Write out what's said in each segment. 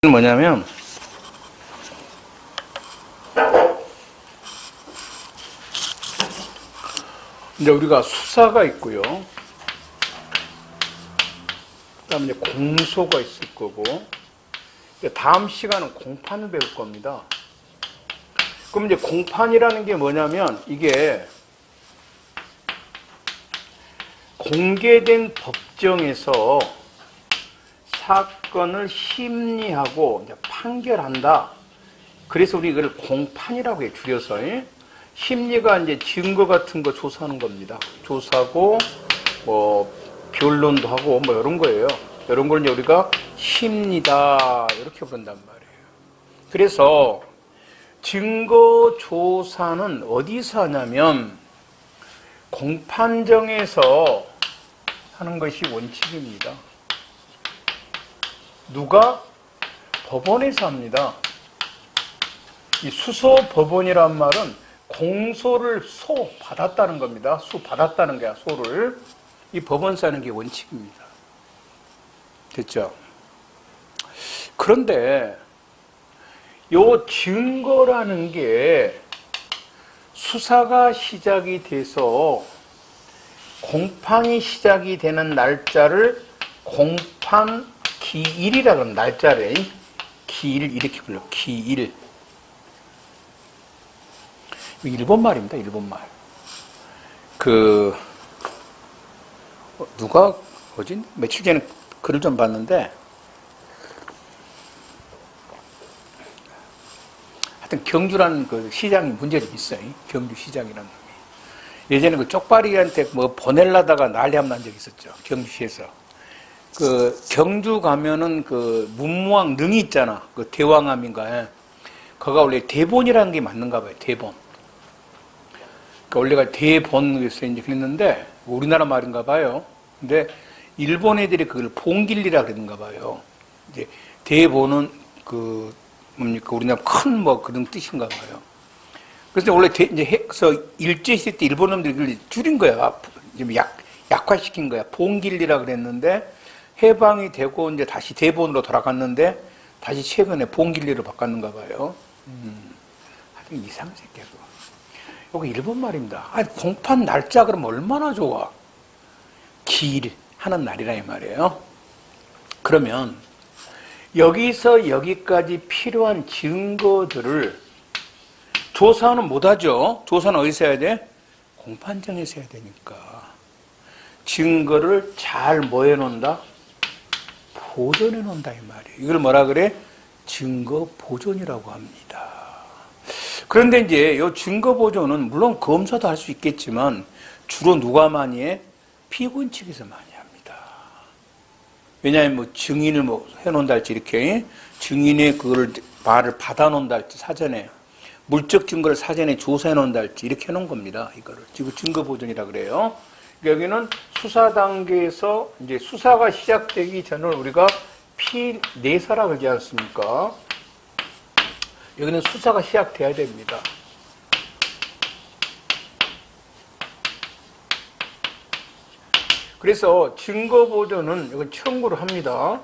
뭐냐면 이제 우리가 수사가 있고요. 그다음에 이제 공소가 있을 거고, 이제 다음 시간은 공판을 배울 겁니다. 그럼 이제 공판이라는 게 뭐냐면 이게 공개된 법정에서 사건을 심리하고 이제 판결한다. 그래서 우리 이걸 공판이라고 해, 줄여서. 심리가 이제 증거 같은 거 조사하는 겁니다. 조사고, 변론도 하고, 이런 거예요. 이런 걸 이제 우리가 심리다. 이렇게 부른단 말이에요. 그래서 증거 조사는 어디서 하냐면 공판정에서 하는 것이 원칙입니다. 누가? 법원에서 합니다. 이 수소 법원이란 말은 공소를 받았다는 겁니다. 받았다는 거야, 소를. 이 법원에서 하는 게 원칙입니다. 됐죠? 그런데 요 증거라는 게 수사가 시작이 돼서 공판이 시작이 되는 날짜를 공판 기일이라고 하는 날짜를 기일 이렇게 불러. 기일. 일본 말입니다. 일본 말. 누가 며칠 전에 글을 좀 봤는데 하여튼 경주라는 그 시장이 문제가 좀 있어요. 경주 시장이라는 놈이. 예전에 그 쪽발이한테 보내려다가 난리 한번 난 적이 있었죠. 경주시에서. 경주 가면은 문무왕 능이 있잖아. 대왕암인가. 거가 원래 대본이라는 게 맞는가 봐요. 대본. 원래가 대본에서 이제 그랬는데, 우리나라 말인가 봐요. 근데 일본 애들이 그걸 봉길리라 그랬는가 봐요. 이제 대본은 우리나라 큰 그런 뜻인가 봐요. 그래서 원래 그래서 일제시대 때 일본 놈들이 그걸 줄인 거야. 좀 약화시킨 거야. 봉길리라 그랬는데, 해방이 되고 이제 다시 대본으로 돌아갔는데 다시 최근에 봉길리로 바꿨는가 봐요. 하여튼 이상한 새끼야. 여기 일본 말입니다. 아니, 공판 날짜 그러면 얼마나 좋아. 기일 하는 날이라 이 말이에요. 그러면 여기서 여기까지 필요한 증거들을 조사는 못하죠. 조사는 어디서 해야 돼? 공판정에서 해야 되니까. 증거를 잘 뭐 해놓는다? 보존해 놓는다 이 말이에요. 이걸 뭐라 그래? 증거 보존이라고 합니다. 그런데 이제 이 증거 보존은 물론 검사도 할 수 있겠지만 주로 누가 많이 해? 피고인 측에서 많이 합니다. 왜냐하면 증인을 해놓는다 할지 이렇게 증인의 그걸 말을 받아놓는다 할지 사전에 물적 증거를 사전에 조사해 놓는다 할지 이렇게 해놓은 겁니다. 이거를 지금 증거 보존이라 그래요. 여기는 수사 단계에서 이제 수사가 시작되기 전을 우리가 피내사라 그러지 않습니까? 여기는 수사가 시작돼야 됩니다. 그래서 증거 보존은 이건 청구를 합니다.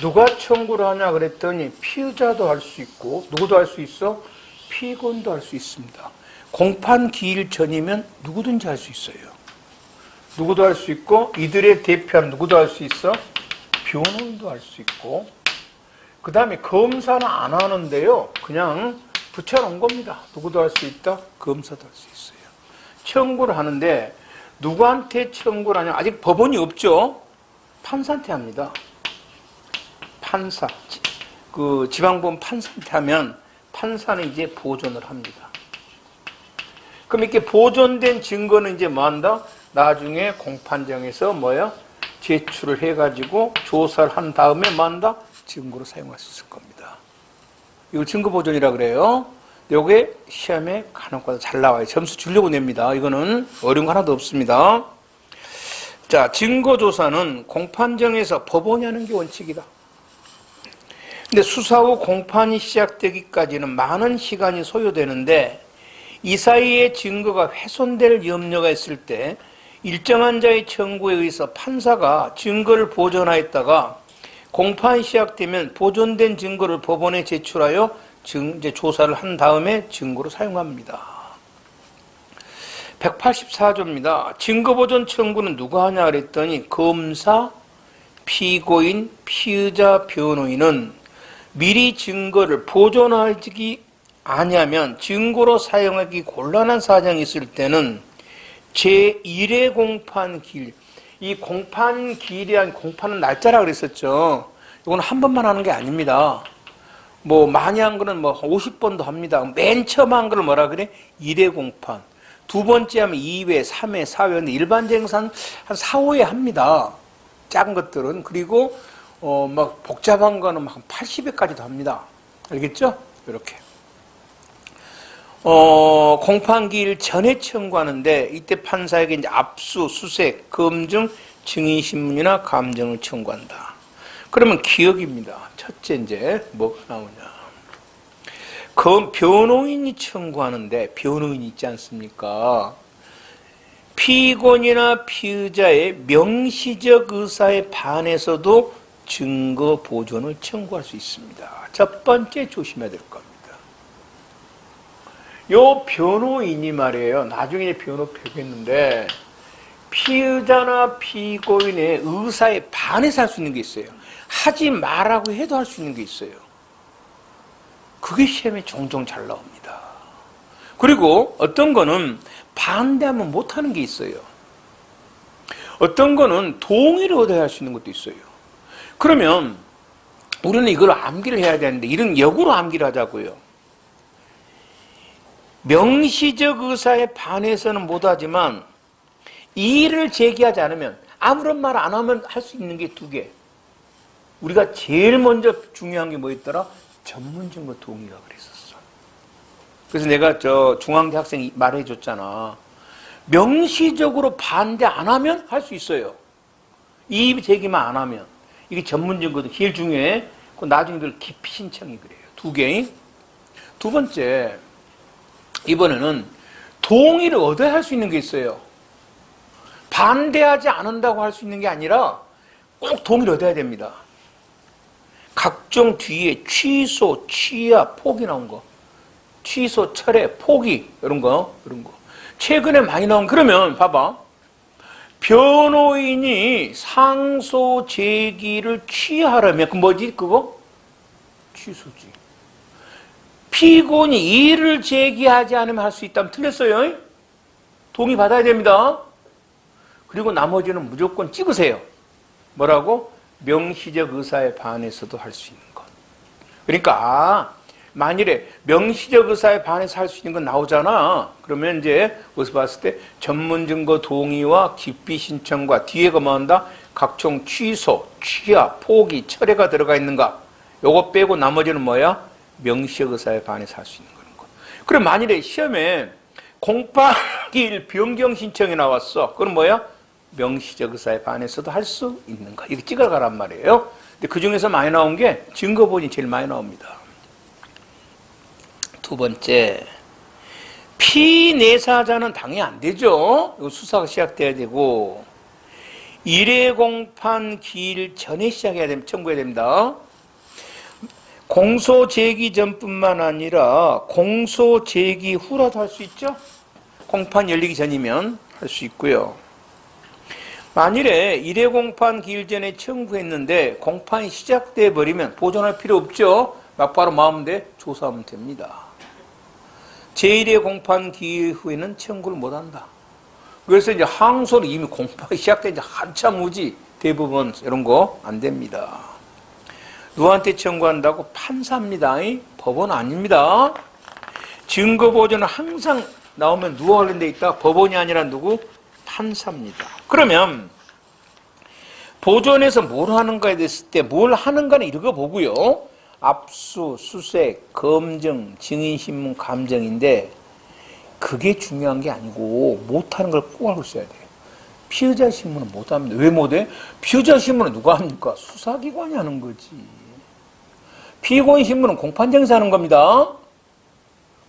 누가 청구를 하냐 그랬더니 피의자도 할 수 있고 누구도 할 수 있어? 피고인도 할 수 있습니다. 공판 기일 전이면 누구든지 할 수 있어요. 누구도 할 수 있고 이들의 대표하는 누구도 할 수 있어. 변호인도 할 수 있고 그 다음에 검사는 안 하는데요. 그냥 붙여놓은 겁니다. 누구도 할 수 있다. 검사도 할 수 있어요. 청구를 하는데 누구한테 청구를 하냐. 아직 법원이 없죠. 판사한테 합니다. 판사. 지방법원 판사한테 하면 판사는 이제 보존을 합니다. 그럼 이렇게 보존된 증거는 이제 뭐 한다? 나중에 공판정에서 제출을 해가지고 조사를 한 다음에 뭐 한다? 증거로 사용할 수 있을 겁니다. 이걸 증거 보존이라 그래요. 요게 시험에 간혹가다 잘 나와요. 점수 주려고 냅니다. 이거는 어려운 거 하나도 없습니다. 자, 증거 조사는 공판정에서 법원이 하는 게 원칙이다. 근데 수사 후 공판이 시작되기까지는 많은 시간이 소요되는데 이 사이에 증거가 훼손될 염려가 있을 때 일정한 자의 청구에 의해서 판사가 증거를 보존하였다가 공판 시작되면 보존된 증거를 법원에 제출하여 이제 조사를 한 다음에 증거로 사용합니다. 184조입니다. 증거보존 청구는 누가 하냐 그랬더니 검사, 피고인, 피의자, 변호인은 미리 증거를 보존하기 아니하면 증거로 사용하기 곤란한 사정이 있을 때는 제1회 공판기일, 이 공판기일이란 공판은 날짜라 그랬었죠. 이건 한 번만 하는 게 아닙니다. 뭐 많이 한 거는 뭐 50번도 합니다. 맨 처음 한 거를 뭐라 그래? 1회 공판. 두 번째 하면 2회, 3회, 4회. 일반적인 한 4, 5회 합니다. 작은 것들은. 그리고 막 복잡한 거는 막 80회까지도 합니다. 알겠죠? 이렇게. 공판기일 전에 청구하는데 이때 판사에게 이제 압수, 수색, 검증, 증인신문이나 감정을 청구한다. 그러면 기억입니다. 첫째 이제 뭐가 나오냐. 변호인이 청구하는데 변호인이 있지 않습니까? 피고인이나 피의자의 명시적 의사에 반해서도 증거 보존을 청구할 수 있습니다. 첫 번째 조심해야 될 겁니다. 요 변호인이 말이에요. 나중에 변호 펴겠는데 피의자나 피고인의 의사에 반해서 할 수 있는 게 있어요. 하지 말라고 해도 할 수 있는 게 있어요. 그게 시험에 종종 잘 나옵니다. 그리고 어떤 거는 반대하면 못하는 게 있어요. 어떤 거는 동의를 얻어야 할 수 있는 것도 있어요. 그러면 우리는 이걸 암기를 해야 되는데 이런 역으로 암기를 하자고요. 명시적 의사에 반해서는 못하지만 이의를 제기하지 않으면 아무런 말 안 하면 할 수 있는 게 두 개. 우리가 제일 먼저 중요한 게 뭐였더라? 전문증거 동의가 그랬었어. 그래서 내가 저 중앙대 학생이 말해줬잖아. 명시적으로 반대 안 하면 할 수 있어요. 이의 제기만 안 하면. 이게 전문증거도 제일 중요해. 그 나중에들 기피 신청이 그래요. 두 개. 두 번째, 이번에는 동의를 얻어야 할 수 있는 게 있어요. 반대하지 않는다고 할 수 있는 게 아니라 꼭 동의를 얻어야 됩니다. 각종 뒤에 취소, 취하, 포기 나온 거. 취소, 철회, 포기 이런 거. 최근에 많이 나온 그러면 봐봐. 변호인이 상소 제기를 취하려면 그 뭐지 그거? 취소지. 피고인이 이의를 제기하지 않으면 할 수 있다면 틀렸어요. 동의 받아야 됩니다. 그리고 나머지는 무조건 찍으세요. 뭐라고? 명시적 의사에 반해서도 할 수 있는 것. 그러니까 만일에 명시적 의사에 반해서 할 수 있는 건 나오잖아. 그러면 이제 어디서 봤을 때 전문증거 동의와 기피 신청과 뒤에가 뭐한다? 각종 취소, 취하, 포기, 철회가 들어가 있는가? 요거 빼고 나머지는 뭐야? 명시적 의사에 반해서 할 수 있는 거. 그럼 만일에 시험에 공판기일 변경 신청이 나왔어. 그건 뭐야? 명시적 의사에 반해서도 할 수 있는가? 이렇게 찍어가란 말이에요. 근데 그 중에서 많이 나온 게 증거본이 제일 많이 나옵니다. 두 번째, 피내사자는 당연히 안 되죠. 수사가 시작돼야 되고 1회 공판 기일 전에 시작해야 됩니다. 청구해야 됩니다. 공소 제기 전뿐만 아니라 공소 제기 후라도 할 수 있죠. 공판 열리기 전이면 할 수 있고요. 만일에 1회 공판 기일 전에 청구했는데 공판이 시작돼 버리면 보존할 필요 없죠. 막바로 마음대 조사하면 됩니다. 제1회 공판 기일 후에는 청구를 못한다. 그래서 이제 항소는 이미 공판이 시작된 지 한참 후지 대부분 이런 거 안 됩니다. 누구한테 청구한다고? 판사입니다. 법원 아닙니다. 증거 보존은 항상 나오면 누가 관련돼 있다? 법원이 아니라 누구? 판사입니다. 그러면 보존에서 뭘 하는가에 됐을 때 뭘 하는가는 읽어보고요. 압수, 수색, 검증, 증인신문, 감정인데 그게 중요한 게 아니고 못하는 걸 꼭 알고 있어야 돼요. 피의자 신문은 못합니다. 왜 못해? 피의자 신문은 누가 합니까? 수사기관이 하는 거지. 피고인 신문은 공판장에서 하는 겁니다.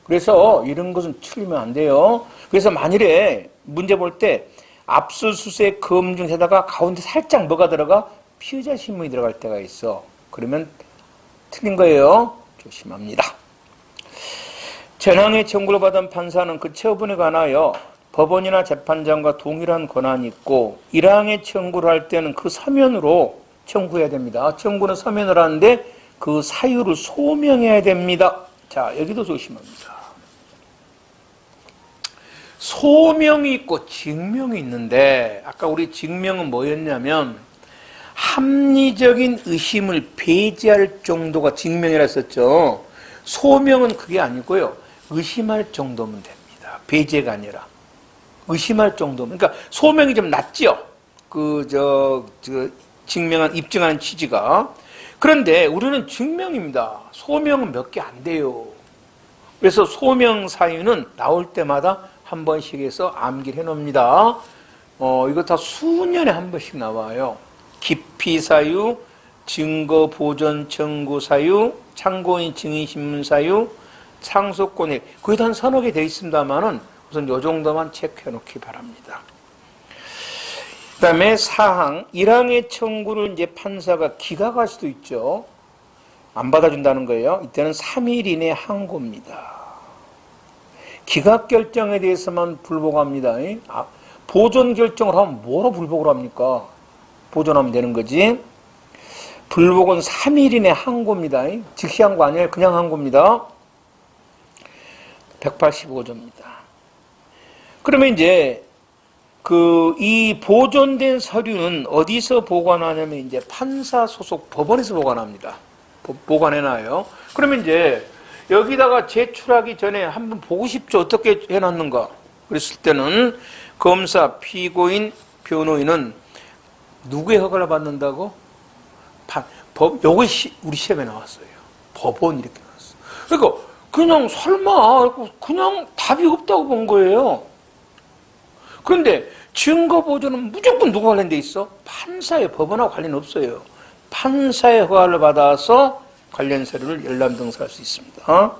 그래서 이런 것은 틀리면 안 돼요. 그래서 만일에 문제 볼 때 압수수색 검증에다가 가운데 살짝 뭐가 들어가? 피의자 신문이 들어갈 때가 있어. 그러면 틀린 거예요. 조심합니다. 전항의 청구를 받은 판사는 그 처분에 관하여 법원이나 재판장과 동일한 권한이 있고 1항의 청구를 할 때는 그 서면으로 청구해야 됩니다. 청구는 서면으로 하는데 그 사유를 소명해야 됩니다. 자, 여기도 조심합니다. 소명이 있고 증명이 있는데 아까 우리 증명은 뭐였냐면 합리적인 의심을 배제할 정도가 증명이라 했었죠. 소명은 그게 아니고요. 의심할 정도면 됩니다. 배제가 아니라. 의심할 정도면. 그러니까 소명이 좀 낮죠? 증명한, 입증하는 취지가. 그런데 우리는 증명입니다. 소명은 몇 개 안 돼요. 그래서 소명 사유는 나올 때마다 한 번씩 해서 암기를 해 놓습니다. 이거 다 수년에 한 번씩 나와요. 기피 사유, 증거 보존 청구 사유, 참고인 증인 신문 사유, 상속권에 거의 한 서너 개 되어 있습니다만은 우선 요 정도만 체크해 놓기 바랍니다. 그 다음에 4항, 1항의 청구를 이제 판사가 기각할 수도 있죠. 안 받아준다는 거예요. 이때는 3일 이내 항고입니다. 기각 결정에 대해서만 불복합니다. 보존 결정을 하면 뭐로 불복을 합니까? 보존하면 되는 거지. 불복은 3일 이내 항고입니다. 즉시 항고 아니에요. 그냥 항고입니다. 185조입니다. 그러면 이제 이 보존된 서류는 어디서 보관하냐면 이제 판사 소속 법원에서 보관합니다. 보관해놔요. 그러면 이제 여기다가 제출하기 전에 한번 보고 싶죠. 어떻게 해놨는가. 그랬을 때는 검사, 피고인, 변호인은 누구의 허가를 받는다고? 요것이 우리 시험에 나왔어요. 법원 이렇게 나왔어. 그러니까 그냥 설마 그냥 답이 없다고 본 거예요. 그런데 증거 보존은 무조건 누구 관련돼 있어? 판사의 법원하고 관련 없어요. 판사의 허가를 받아서 관련 서류를 열람등사할 수 있습니다.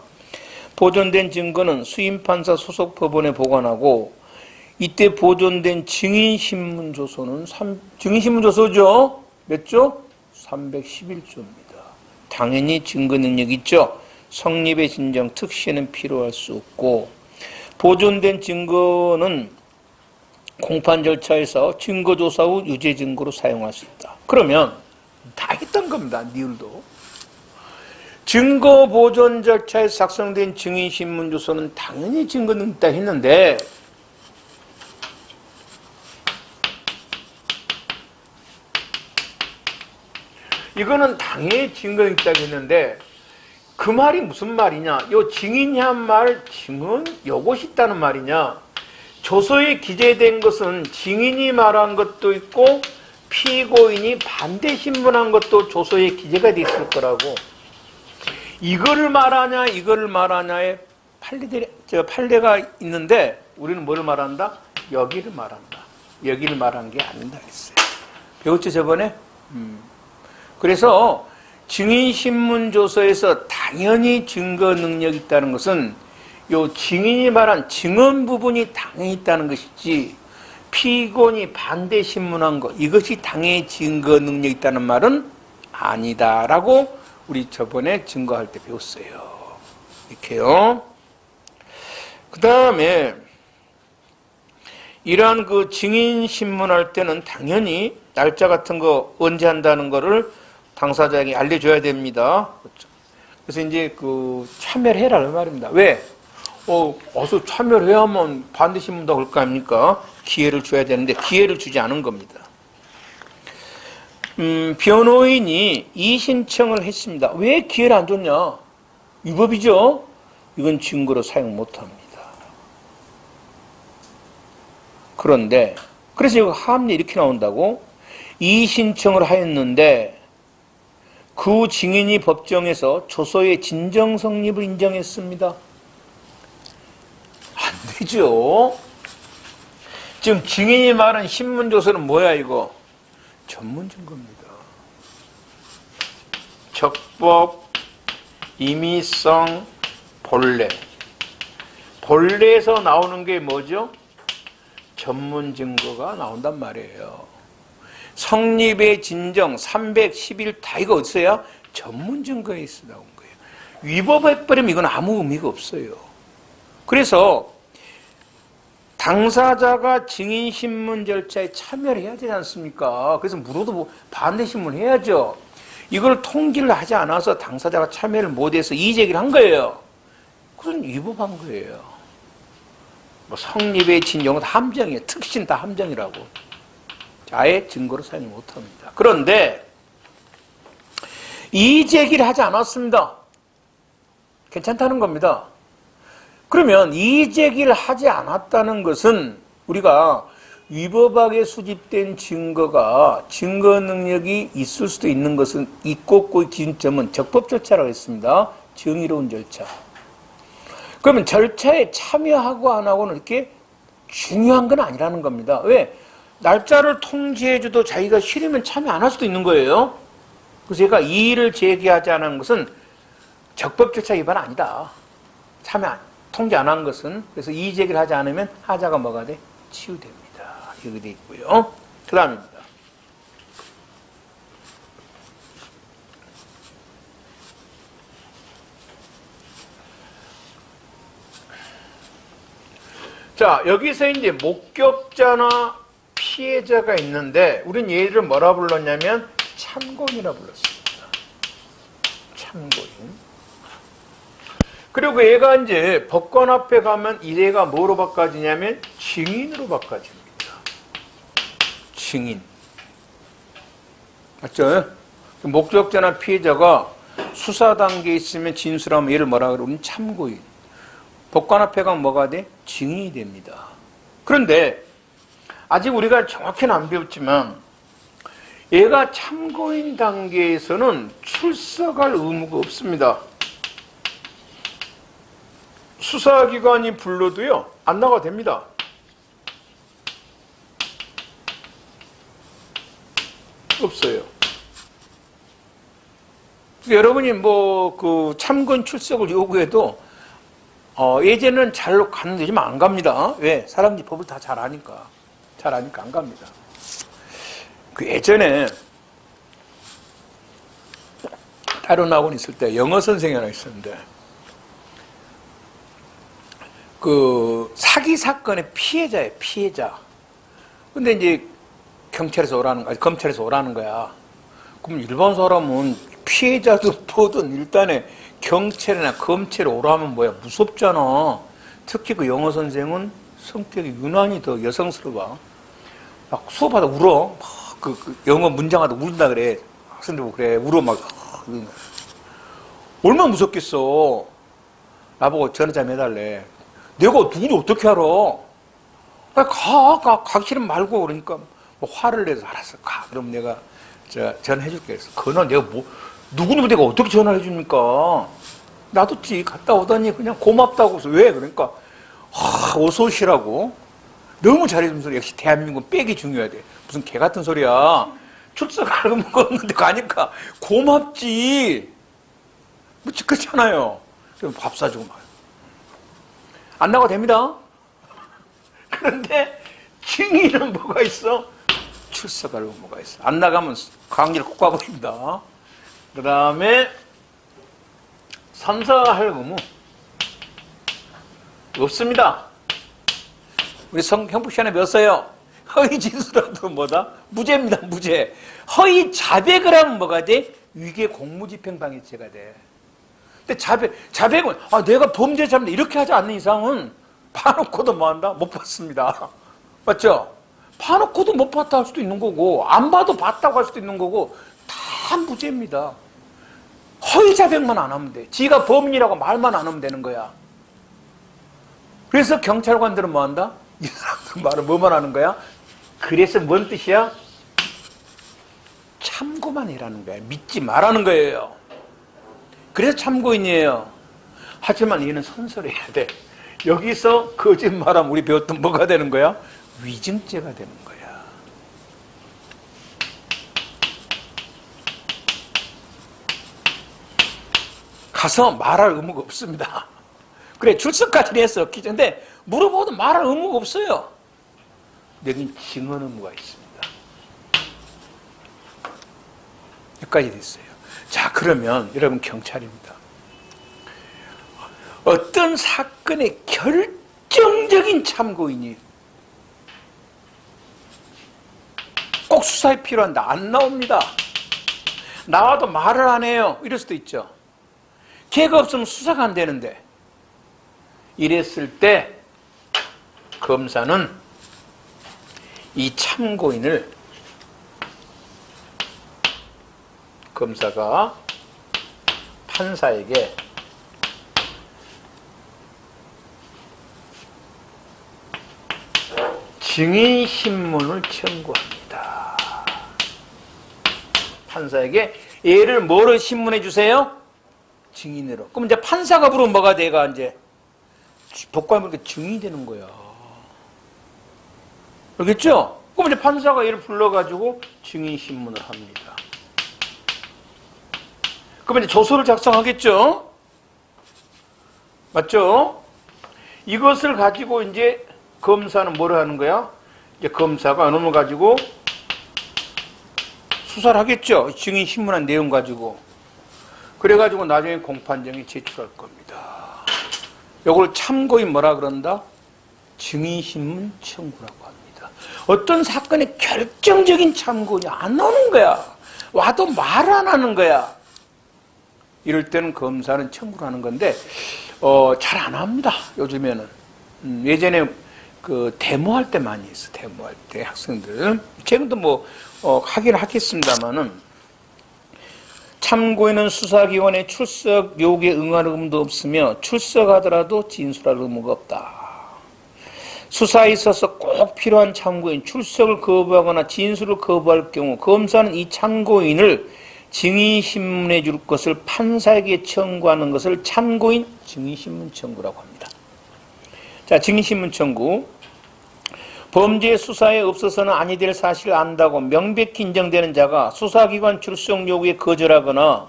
보존된 증거는 수임판사 소속 법원에 보관하고 이때 보존된 증인신문조서는 증인신문조서죠? 몇 조? 311조입니다. 당연히 증거 능력 있죠? 성립의 진정 특시에는 필요할 수 없고 보존된 증거는 공판 절차에서 증거조사 후 유죄 증거로 사용할 수 있다. 그러면 다 했던 겁니다. 니을도. 증거 보존 절차에서 작성된 증인신문조서는 당연히 증거 능력 있다 했는데 이거는 당연히 증거 능력 있다고 했는데 그 말이 무슨 말이냐? 요 증인이 한 말, 증언, 요것이 있다는 말이냐? 조서에 기재된 것은 증인이 말한 것도 있고 피고인이 반대 신문한 것도 조서에 기재가 돼 있을 거라고. 이거를 말하냐, 이거를 말하냐에 판례가 있는데 우리는 뭐를 말한다? 여기를 말한다. 여기를 말한 게 아닌다 그랬어요. 배웠죠 저번에? 그래서 증인신문조서에서 당연히 증거 능력이 있다는 것은 요 증인이 말한 증언 부분이 당연히 있다는 것이지 피고인이 반대 신문한 것 이것이 당연히 증거 능력이 있다는 말은 아니다라고 우리 저번에 증거할 때 배웠어요. 이렇게요. 그 다음에 이러한 그 증인 신문할 때는 당연히 날짜 같은 거 언제 한다는 거를 당사자에게 알려줘야 됩니다. 그래서 이제 참여를 해라 그 말입니다. 왜? 어서 참여를 해야 하면 반드시 문다 그럴 거 아닙니까? 기회를 줘야 되는데 기회를 주지 않은 겁니다. 변호인이 이의신청을 했습니다. 왜 기회를 안 줬냐? 위법이죠? 이건 증거로 사용 못합니다. 그런데 그래서 이거 하합리 이렇게 나온다고 이의신청을 하였는데 그 증인이 법정에서 조서의 진정 성립을 인정했습니다. 안 되죠. 지금 증인이 말한 신문조서는 뭐야 이거? 전문 증거입니다. 적법, 임의성, 본래. 본래에서 나오는 게 뭐죠? 전문 증거가 나온단 말이에요. 성립의 진정 311 다 이거 어디서야? 전문 증거에서 나온 거예요. 위법해버리면 이건 아무 의미가 없어요. 그래서 당사자가 증인신문 절차에 참여를 해야 되지 않습니까? 그래서 물어도 뭐 반대신문 해야죠. 이걸 통지를 하지 않아서 당사자가 참여를 못해서 이의제기를 한 거예요. 그건 위법한 거예요. 뭐 성립의 진정은 함정이에요. 특신 다 함정이라고. 아예 증거로 사용 못합니다. 그런데 이의제기를 하지 않았습니다. 괜찮다는 겁니다. 그러면 이의제기를 하지 않았다는 것은 우리가 위법하게 수집된 증거가 증거 능력이 있을 수도 있는 것은 있고 그 기준점은 적법 절차라고 했습니다. 정의로운 절차. 그러면 절차에 참여하고 안 하고는 이렇게 중요한 건 아니라는 겁니다. 왜? 날짜를 통지해줘도 자기가 싫으면 참여 안 할 수도 있는 거예요. 그래서 제가 이의를 제기하지 않은 것은 적법 절차 위반 아니다. 통지 안 한 것은. 그래서 이의 제기를 하지 않으면 하자가 뭐가 돼? 치유됩니다. 이렇게 돼 있고요. 그 다음입니다. 자, 여기서 이제 목격자나 피해자가 있는데 우린 얘를 뭐라 불렀냐면 참고인이라 불렀습니다. 참고인. 그리고 얘가 이제 법관 앞에 가면 이 얘가 뭐로 바꿔지냐면 증인으로 바꿔집니다. 증인. 맞죠? 목격자나 피해자가 수사 단계에 있으면 진술하면 얘를 뭐라 그러면 참고인. 법관 앞에 가면 뭐가 돼? 증인이 됩니다. 그런데 아직 우리가 정확히는 안 배웠지만 얘가 참고인 단계에서는 출석할 의무가 없습니다. 수사기관이 불러도요, 안 나가도 됩니다. 없어요. 여러분이 뭐, 참고인 출석을 요구해도, 예전에는 잘 갔는데 요즘 안 갑니다. 왜? 사람들이 법을 다 잘 아니까. 잘 아니까 안 갑니다. 예전에, 다른 학원 있을 때 영어 선생이 하나 있었는데, 사기 사건의 피해자예요, 피해자. 근데 이제 경찰에서 오라는 거야, 검찰에서 오라는 거야. 그럼 일반 사람은 피해자도 보든 일단에 경찰이나 검찰에 오라면 뭐야, 무섭잖아. 특히 그 영어 선생은 성격이 유난히 더 여성스러워. 막 수업하다 울어. 영어 문장하다 울다 그래. 학생들 보고 그래. 울어 막. 얼마나 무섭겠어. 나보고 전화 좀 해달래. 내가 누군지 어떻게 알아? 가기 싫으면 말고. 그러니까 뭐 화를 내서 알았어. 가. 그럼 내가 전화해줄게. 그래서 그날 내가 누구누구 내가 어떻게 전화해 줍니까? 놔뒀지. 갔다 오더니 그냥 고맙다고 해서 왜? 그러니까 어서 오시라고. 너무 잘해주는 소리. 역시 대한민국은 빽이 중요해야 돼. 무슨 개 같은 소리야. 출석할 의무가 없는데 가니까 고맙지. 뭐 그렇잖아요. 그럼 밥 사주고 막. 안 나가도 됩니다. 그런데 증인은 뭐가 있어? 출석할 의무가 있어. 안 나가면 강제로 꼭 가버립니다. 그 다음에 선서할 의무 없습니다. 우리 형법 시간에 배웠어요. 허위 진술하도 뭐다? 무죄입니다. 무죄. 허위 자백을 하면 뭐가 돼? 위계 공무집행방해죄가 돼. 근데 자백은 내가 범죄자입니다 이렇게 하지 않는 이상은 봐놓고도 뭐한다? 못 봤습니다. 맞죠? 봐놓고도 못 봤다 할 수도 있는 거고 안 봐도 봤다고 할 수도 있는 거고 다 무죄입니다. 허위 자백만 안 하면 돼. 지가 범인이라고 말만 안 하면 되는 거야. 그래서 경찰관들은 뭐한다? 이 사람들 말은 뭐만 하는 거야? 그래서 뭔 뜻이야? 참고만 해라는 거야. 믿지 말라는 거예요. 그래서 참고인이에요. 하지만 얘는 선설해야 돼. 여기서 거짓말하면 우리 배웠던 뭐가 되는 거야? 위증죄가 되는 거야. 가서 말할 의무가 없습니다. 그래, 출석까지 했어. 근데 물어보도 말할 의무가 없어요. 여긴 증언 의무가 있습니다. 여기까지 됐어요. 자, 그러면 여러분 경찰입니다. 어떤 사건의 결정적인 참고인이 꼭 수사에 필요한다. 안 나옵니다. 나와도 말을 안 해요. 이럴 수도 있죠. 걔가 없으면 수사가 안 되는데. 이랬을 때 검사는 이 참고인을 검사가 판사에게 증인신문을 청구합니다. 판사에게 얘를 뭐로 신문해 주세요? 증인으로. 그럼 이제 판사가 부르면 뭐가 돼가 이제 법관이 증인이 되는 거야. 알겠죠? 그럼 이제 판사가 얘를 불러가지고 증인신문을 합니다. 그럼 이제 조서를 작성하겠죠? 맞죠? 이것을 가지고 이제 검사는 뭐를 하는 거야? 이제 검사가 이놈을 가지고 수사를 하겠죠? 증인신문한 내용 가지고. 그래가지고 나중에 공판정에 제출할 겁니다. 이걸 참고인 뭐라 그런다? 증인신문 청구라고 합니다. 어떤 사건의 결정적인 참고인이 안 나오는 거야. 와도 말 안 하는 거야. 이럴 때는 검사는 청구를 하는 건데 잘 안 합니다. 요즘에는. 예전에 그 데모할 때 많이 했어. 데모할 때 학생들. 지금도 뭐 하긴 하겠습니다만은 참고인은 수사기관의 출석 요구에 응할 의무도 없으며 출석하더라도 진술할 의무가 없다. 수사에 있어서 꼭 필요한 참고인 출석을 거부하거나 진술을 거부할 경우 검사는 이 참고인을 증인신문해 줄 것을 판사에게 청구하는 것을 참고인 증인신문 청구라고 합니다. 자, 증인신문 청구. 범죄 수사에 없어서는 아니 될 사실을 안다고 명백히 인정되는 자가 수사기관 출석 요구에 거절하거나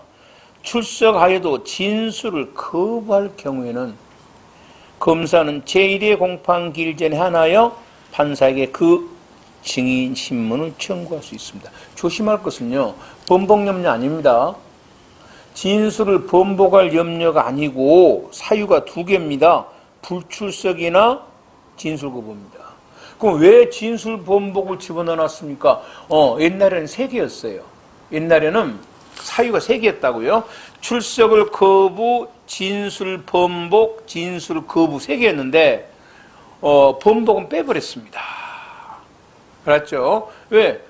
출석하여도 진술을 거부할 경우에는 검사는 제1의 공판기일 전에 하나여 판사에게 그 증인신문을 청구할 수 있습니다. 조심할 것은요, 번복 염려 아닙니다. 진술을 번복할 염려가 아니고 사유가 두 개입니다. 불출석이나 진술 거부입니다. 그럼 왜 진술 번복을 집어넣어놨습니까? 옛날에는 세 개였어요. 옛날에는 사유가 세 개였다고요. 출석을 거부, 진술 번복, 진술 거부 세 개였는데 번복은 빼버렸습니다. 알았죠? 왜?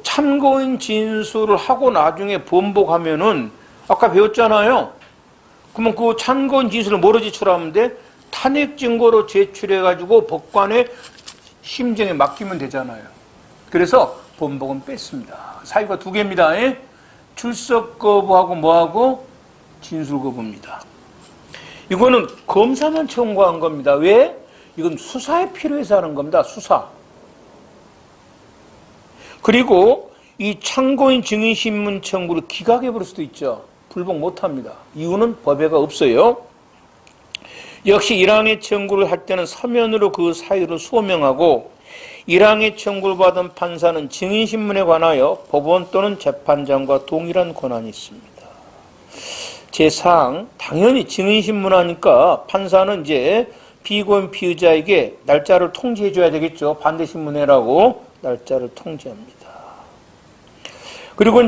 참고인 진술을 하고 나중에 번복하면은 아까 배웠잖아요. 그러면 그 참고인 진술을 뭐로 제출하면 돼? 탄핵 증거로 제출해가지고 법관의 심정에 맡기면 되잖아요. 그래서 번복은 뺐습니다. 사유가 두 개입니다. 출석 거부하고 뭐하고? 진술 거부입니다. 이거는 검사만 청구한 겁니다. 왜? 이건 수사에 필요해서 하는 겁니다. 수사. 그리고 이 참고인 증인신문 청구를 기각해버릴 수도 있죠. 불복 못합니다. 이유는 법에가 없어요. 역시 1항의 청구를 할 때는 서면으로 그 사유를 소명하고 1항의 청구를 받은 판사는 증인신문에 관하여 법원 또는 재판장과 동일한 권한이 있습니다. 제4항, 당연히 증인신문하니까 판사는 이제 피고인 피의자에게 날짜를 통지해 줘야 되겠죠. 반대신문회라고 날짜를 통지합니다. 그리고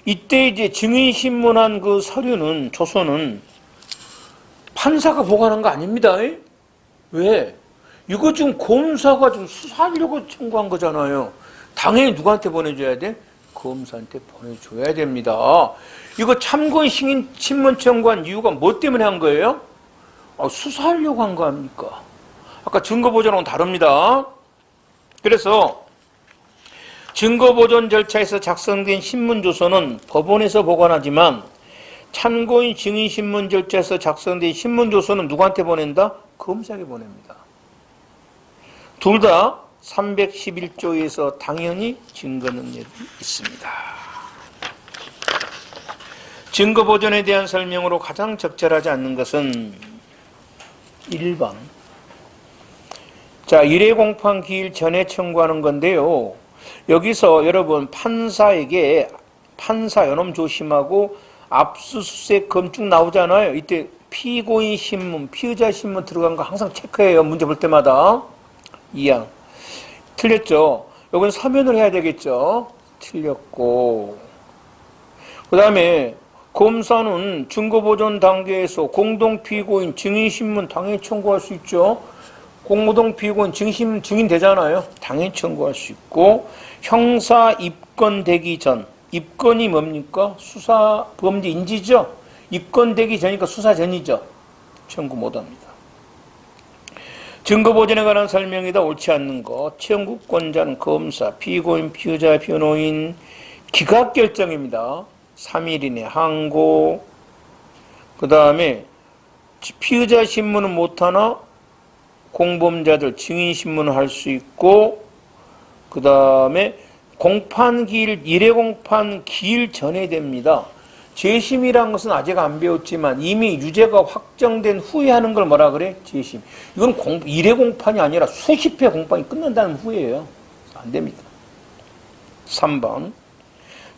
이때 증인신문한 그 서류는 조서는 판사가 보관한 거 아닙니다. 왜? 이거 지금 검사가 좀 수사하려고 청구한 거잖아요. 당연히 누구한테 보내줘야 돼? 검사한테 보내줘야 됩니다. 이거 참고인 신문 청구한 이유가 뭐 때문에 한 거예요? 수사하려고 한 거 아닙니까? 아까 증거보존하고는 다릅니다. 그래서 증거보존 절차에서 작성된 신문조서는 법원에서 보관하지만 참고인 증인신문 절차에서 작성된 신문조서는 누구한테 보낸다? 검사에게 보냅니다. 둘 다 311조에서 당연히 증거 능력이 있습니다. 증거보존에 대한 설명으로 가장 적절하지 않는 것은 1번. 자, 1회 공판 기일 전에 청구하는 건데요. 여기서 여러분 판사에게 판사 요놈 조심하고 압수수색 검증 나오잖아요. 이때 피고인 신문, 피의자 신문 들어간 거 항상 체크해요. 문제 볼 때마다. 2항. 틀렸죠? 여기는 서면을 해야 되겠죠? 틀렸고. 그 다음에 검사는 증거보존 단계에서 공동피고인 증인신문 당연히 청구할 수 있죠. 공동피고인 증인 되잖아요. 당연히 청구할 수 있고, 형사 입건되기 전, 입건이 뭡니까? 수사 범죄 인지죠? 입건되기 전이니까 수사 전이죠. 청구 못합니다. 증거보존에 관한 설명이다 옳지 않는 것. 청구권자는 검사, 피고인, 피의자, 변호인, 기각결정입니다. 3일 이내 항고. 그 다음에 피의자 신문은 못하나 공범자들 증인 신문을 할 수 있고, 그 다음에 공판기일, 일회 공판기일 전에 됩니다. 재심이란 것은 아직 안 배웠지만 이미 유죄가 확정된 후에 하는 걸 뭐라 그래? 재심. 이건 일회 공판이 아니라 수십 회 공판이 끝난다는 후에예요. 안 됩니다. 3번.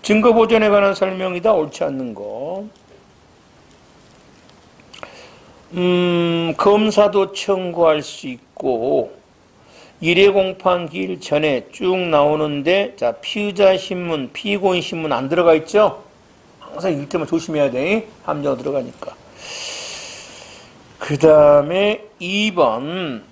증거보존에 관한 설명이다 옳지 않는 거. 검사도 청구할 수 있고, 일회 공판기일 전에 쭉 나오는데, 자, 피의자 신문, 피고인 신문 안 들어가 있죠? 항상 읽을 때만 조심해야 돼. 함정으로 들어가니까. 그 다음에 2번,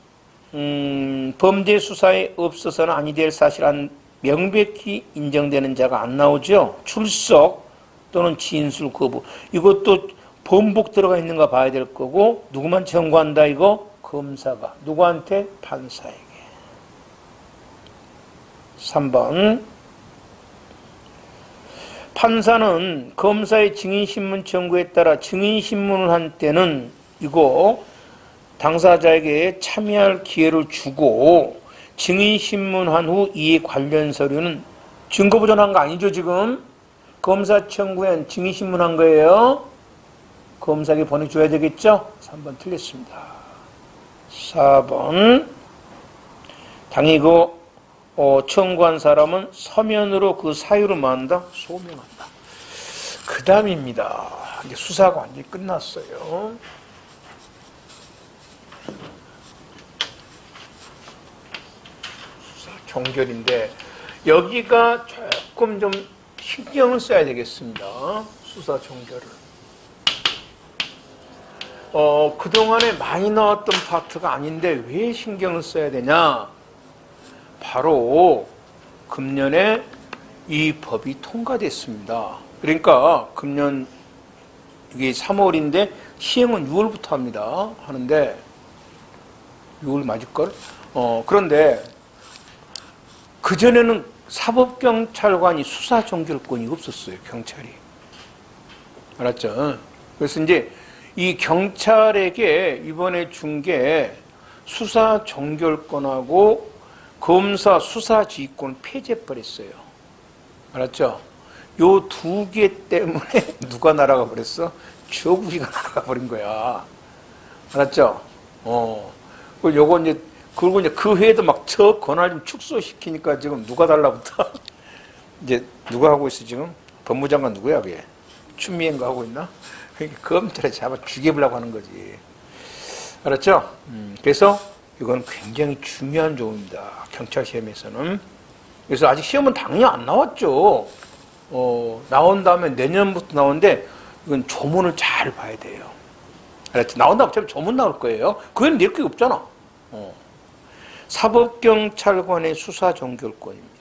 범죄 수사에 없어서는 아니 될 사실한 명백히 인정되는 자가 안 나오죠? 출석 또는 진술 거부. 이것도 번복 들어가 있는가 봐야 될 거고, 누구만 청구한다 이거? 검사가. 누구한테? 판사에게. 3번. 판사는 검사의 증인신문 청구에 따라 증인신문을 한 때는 이거 당사자에게 참여할 기회를 주고, 증인신문한 후 이에 관련 서류는 증거보존한 거 아니죠 지금? 검사 청구엔 증인신문한 거예요. 검사에게 보내줘야 되겠죠? 3번 틀렸습니다. 4번. 당이고 청구한 사람은 서면으로 그 사유를 만다 소명한다. 그 다음입니다. 이제 수사가 완전히 끝났어요. 수사 종결인데 여기가 조금 좀 신경을 써야 되겠습니다. 수사 종결을. 그동안에 많이 나왔던 파트가 아닌데 왜 신경을 써야 되냐? 바로 금년에 이 법이 통과됐습니다. 그러니까 금년 이게 3월인데 시행은 6월부터 합니다. 하는데 6월 맞을걸? 그런데 그전에는 사법경찰관이 수사종결권이 없었어요. 경찰이. 알았죠? 그래서 이제 이 경찰에게 이번에 준 게 수사종결권하고 검사 수사지휘권을 폐지해버렸어요. 알았죠? 요 두 개 때문에 누가 날아가 버렸어? 주어부리가 날아가 버린 거야. 알았죠? 그리고 이제 그 회에도 막 저 권한을 좀 축소시키니까 지금 누가 달라붙어? 이제 누가 하고 있어 지금? 법무장관 누구야 그게? 추미애가 하고 있나? 그러니까 검찰에 잡아 죽여보려고 하는 거지. 알았죠? 그래서 이건 굉장히 중요한 조문입니다. 경찰 시험에서는. 그래서 아직 시험은 당연히 안 나왔죠. 나온 다음에 내년부터 나오는데 이건 조문을 잘 봐야 돼요. 알았지? 나온 다음에 어차피 조문 나올 거예요. 그건 낼 게 없잖아. 사법경찰관의 수사종결권입니다.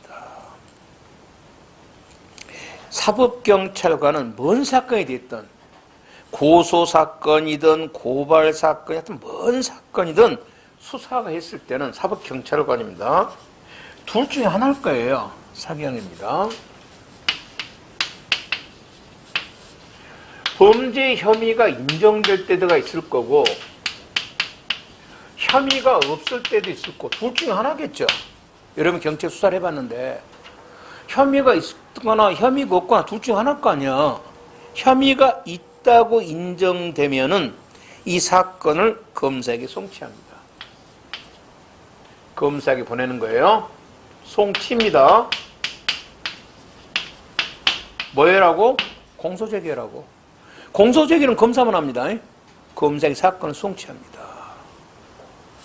사법경찰관은 뭔 사건이 됐든 고소사건이든 고발사건이 하여튼 뭔 사건이든 수사가 했을 때는 사법경찰관입니다. 둘 중에 하나일 거예요. 사경입니다. 범죄 혐의가 인정될 때가 있을 거고 혐의가 없을 때도 있을 거고 둘 중에 하나겠죠. 여러분 경찰 수사를 해봤는데 혐의가 있거나 혐의가 없거나 둘 중에 하나일 거 아니야. 혐의가 있다고 인정되면은 이 사건을 검사에게 송치합니다. 검사에게 보내는 거예요. 송치입니다. 뭐해라고? 공소제기라고. 공소제기는 검사만 합니다. 검사의 사건을 송치합니다.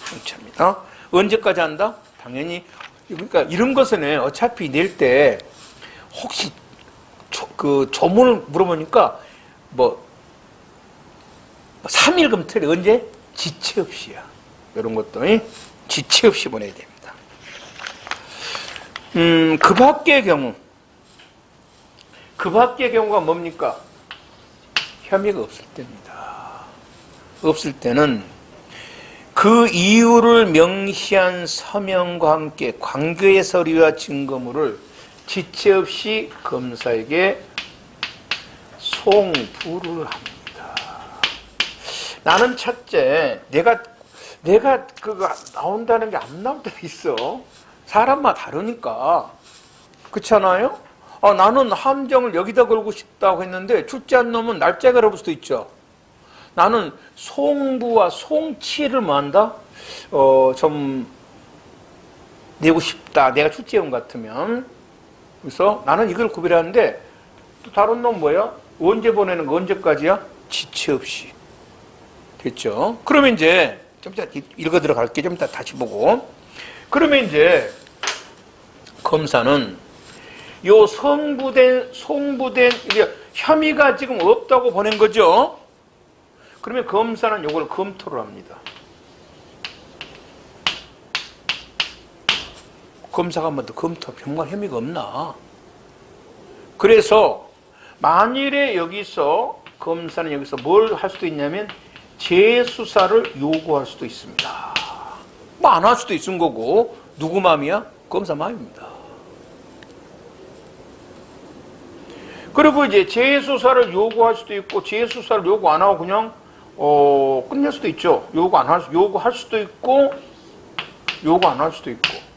송치합니다. 언제까지 한다? 당연히. 그러니까 이런 것은 어차피 낼 때 혹시 그 조문을 물어보니까 뭐 3일 검토를 언제? 지체 없이야. 이런 것도 지체 없이 보내야 됩니다. 그 밖의 경우. 그 밖의 경우가 뭡니까? 혐의가 없을 때입니다. 없을 때는 그 이유를 명시한 서명과 함께 관계의 서류와 증거물을 지체 없이 검사에게 송부를 합니다. 나는 첫째, 내가 그거 나온다는 게 안 나올 때도 있어. 사람마다 다르니까. 그렇지 않아요? 나는 함정을 여기다 걸고 싶다고 했는데 출제한 놈은 날짜가 어려울 수도 있죠. 나는 송부와 송치를 뭐 한다? 좀 내고 싶다. 내가 출제한 것 같으면. 그래서 나는 이걸 구별하는데 또 다른 놈 뭐야? 언제 보내는 거 언제까지야? 지체 없이. 됐죠? 그러면 이제 좀 이따 읽어 들어갈게. 좀 이따 다시 보고. 그러면 이제 검사는 요 송부된 혐의가 지금 없다고 보낸 거죠? 그러면 검사는 요걸 검토를 합니다. 검사가 한번 더 검토, 정말 혐의가 없나? 그래서 만일에 여기서 검사는 여기서 뭘 할 수도 있냐면 재수사를 요구할 수도 있습니다. 뭐 안 할 수도 있은 거고 누구 마음이야? 검사 마음입니다. 그리고 이제 재수사를 요구할 수도 있고 재수사를 요구 안 하고 그냥 끝낼 수도 있죠. 요구할 수도 있고 요구 안 할 수도 있고.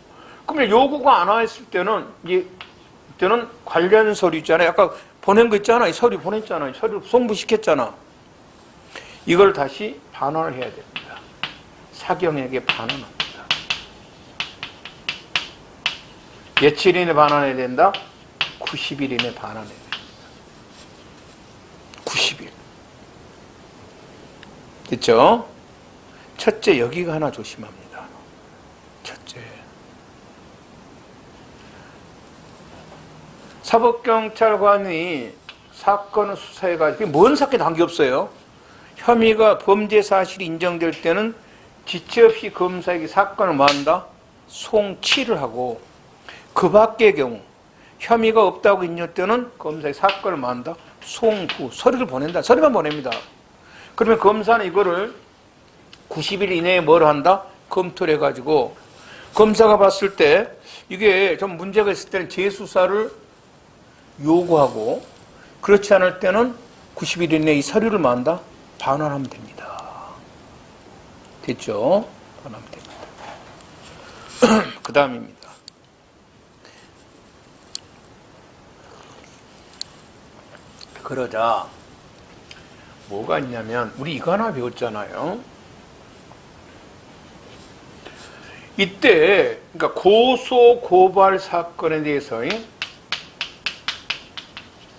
그러면 요구가 안 했을 때는 이때는 관련 서류 있잖아요. 아까 보낸 거 있잖아. 이 서류 보냈잖아. 서류 송부시켰잖아. 이걸 다시 반환을 해야 됩니다. 사경에게 반환합니다. 며칠 이내 반환해야 된다? 90일 이내 반환해야 됩니다. 90일. 됐죠? 첫째, 여기가 하나 조심합니다. 첫째. 사법경찰관이 사건을 수사해가지고, 뭔 사건에 관계없어요. 혐의가 범죄 사실이 인정될 때는 지체 없이 검사에게 사건을 뭐한다? 송치를 하고, 그 밖의 경우, 혐의가 없다고 인정될 때는 검사에게 사건을 뭐한다? 송부, 서류를 보낸다. 서류만 보냅니다. 그러면 검사는 이거를 90일 이내에 뭘 한다? 검토를 해가지고 검사가 봤을 때 이게 좀 문제가 있을 때는 재수사를 요구하고 그렇지 않을 때는 90일 이내에 이 서류를 뭐 한다? 반환하면 됩니다. 됐죠? 반환하면 됩니다. 그 다음입니다. 그러자 뭐가 있냐면 우리 이거 하나 배웠잖아요. 이때 그러니까 고소 고발 사건에 대해서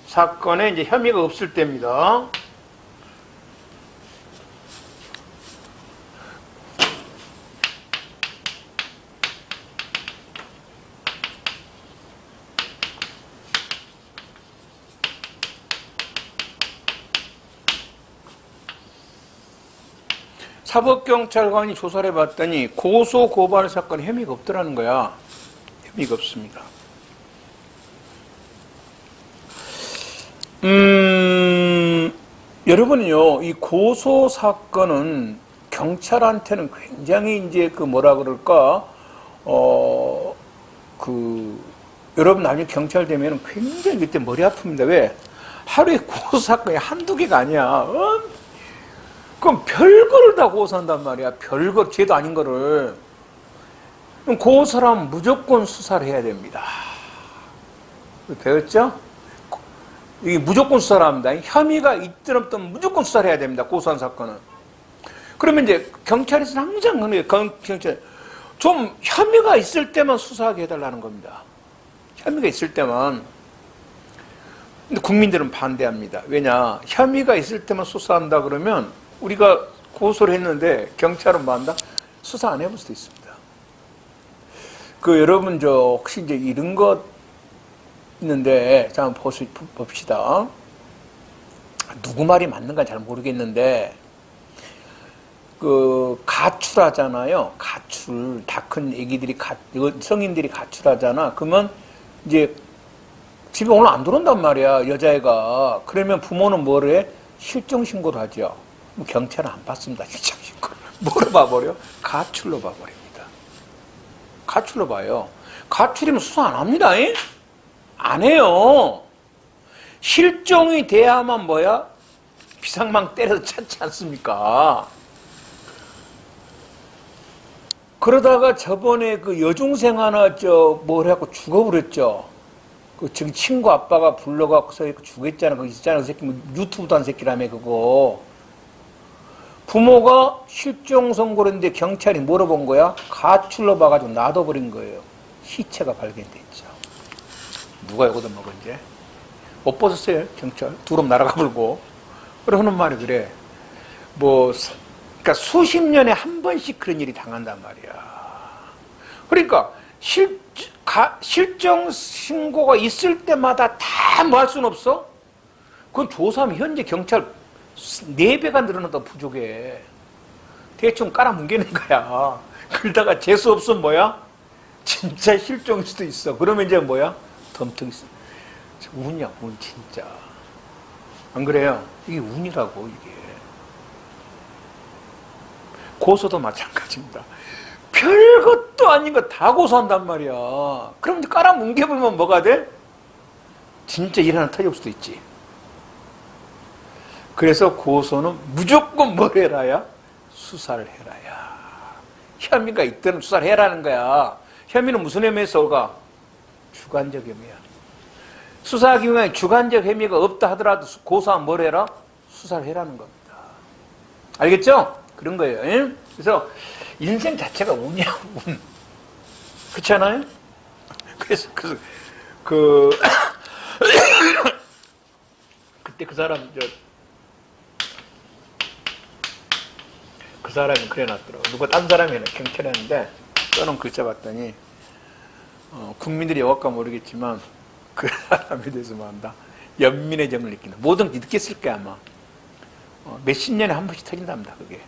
사건에 이제 혐의가 없을 때입니다. 사법경찰관이 조사를 해봤더니 고소 고발 사건에 혐의가 없더라는 거야. 혐의가 없습니다. 여러분요, 이 고소 사건은 경찰한테는 굉장히 이제 그 뭐라 그럴까, 여러분 나중에 경찰 되면 굉장히 그때 머리 아픕니다. 왜? 하루에 고소 사건이 한두 개가 아니야. 그럼 별거를 다 고소한단 말이야. 별거, 죄도 아닌 거를. 그럼 고소라면 무조건 수사를 해야 됩니다. 배웠죠? 이게 무조건 수사를 합니다. 혐의가 있든 없든 무조건 수사를 해야 됩니다. 고소한 사건은. 그러면 이제 경찰에서는 항상 그런 거예요. 경찰. 좀 혐의가 있을 때만 수사하게 해달라는 겁니다. 혐의가 있을 때만. 근데 국민들은 반대합니다. 왜냐? 혐의가 있을 때만 수사한다 그러면 우리가 고소를 했는데 경찰은 뭐 한다? 수사 안 해볼 수도 있습니다. 여러분 혹시 이제 이런 것 있는데 자 한번 봅시다. 누구 말이 맞는가 잘 모르겠는데 가출하잖아요. 가출 다 큰 애기들이 성인들이 가출하잖아. 그러면 이제 집에 오늘 안 들어온단 말이야, 여자애가. 그러면 부모는 뭐를 해? 실종 신고를 하죠. 경찰은 안 받습니다, 실종 신고를. 뭐로 봐버려? 가출로 봐버립니다. 가출로 봐요. 가출이면 수사 안 합니다, 잉? 안 해요. 실종이 돼야만 뭐야? 비상망 때려서 찾지 않습니까? 그러다가 저번에 여중생 하나 해갖고 죽어버렸죠. 저기 친구 아빠가 불러갖고서 죽였잖아. 그 있잖아. 그 새끼 유튜브도 한 새끼라며 그거. 부모가 실종 선고를 했는데 경찰이 물어본 거야? 가출로 봐가지고 놔둬버린 거예요. 시체가 발견됐죠. 누가 이거 얻어먹은지? 못 벗었어요, 경찰. 두름 날아가 불고. 그러는 말이 그래. 그러니까 수십 년에 한 번씩 그런 일이 당한단 말이야. 그러니까 실종 신고가 있을 때마다 다 뭐 할 수는 없어? 그건 조사하면 현재 경찰 4배가 늘어나도 부족해. 대충 깔아뭉개는 거야. 그러다가 재수 없으면 뭐야? 진짜 실종일 수도 있어. 그러면 이제 뭐야? 덤떡 있어. 운이야, 운 진짜. 안 그래요? 이게 운이라고, 이게. 고소도 마찬가지입니다. 별것도 아닌 거 다 고소한단 말이야. 그럼 이제 깔아뭉개보면 뭐가 돼? 진짜 일 하나 터질 수도 있지. 그래서 고소는 무조건 뭘 해라야? 수사를 해라야. 혐의가 있든 수사를 해라는 거야. 혐의는 무슨 혐의에서 올까? 주관적 혐의야. 수사하기 위해 주관적 혐의가 없다 하더라도 고소하면 뭘 해라? 수사를 해라는 겁니다. 알겠죠? 그런 거예요. 에? 그래서 인생 자체가 운이야, 운. 그렇지 않아요? 그래서 그때 그 사람이 그래 놨더라고. 누가 딴 사람이 경찰이 했는데 써놓은 글자 봤더니 국민들이 여갈까 모르겠지만 그 사람에 대해서 뭐 한다? 연민의 정을 느낀다. 뭐든 느꼈을 거야 아마. 몇십 년에 한 번씩 터진답니다. 그게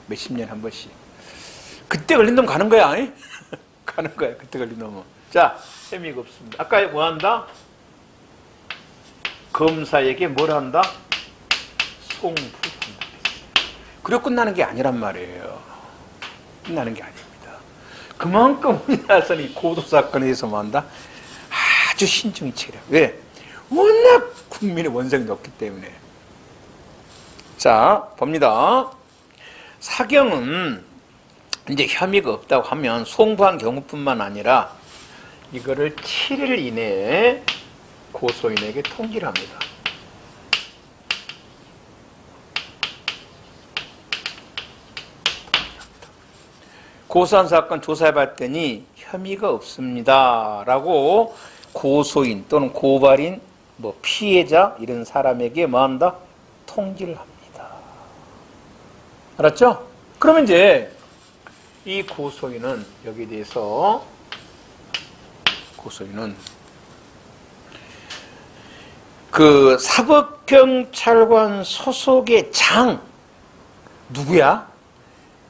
몇십 년에 한 번씩. 그때 걸린 놈 가는 거야. 가는 거야. 그때 걸린 놈은. 자, 혐의가 없습니다. 아까 뭐 한다? 검사에게 뭘 한다? 송부한다. 그리고 끝나는 게 아니란 말이에요. 끝나는 게 아닙니다. 그만큼 우리나라에서는 이 고소사건에서 뭐 한다? 아주 신중히 처리해. 왜? 워낙 국민의 원성이 높기 때문에. 자, 봅니다. 사경은 이제 혐의가 없다고 하면 송부한 경우뿐만 아니라 이거를 7일 이내에 고소인에게 통지를 합니다. 고소한 사건 조사해봤더니 혐의가 없습니다 라고 고소인 또는 고발인 피해자 이런 사람에게 뭐 한다? 통지를 합니다. 알았죠? 그러면 이제 이 고소인은 여기에 대해서 고소인은 그 사법경찰관 소속의 장 누구야?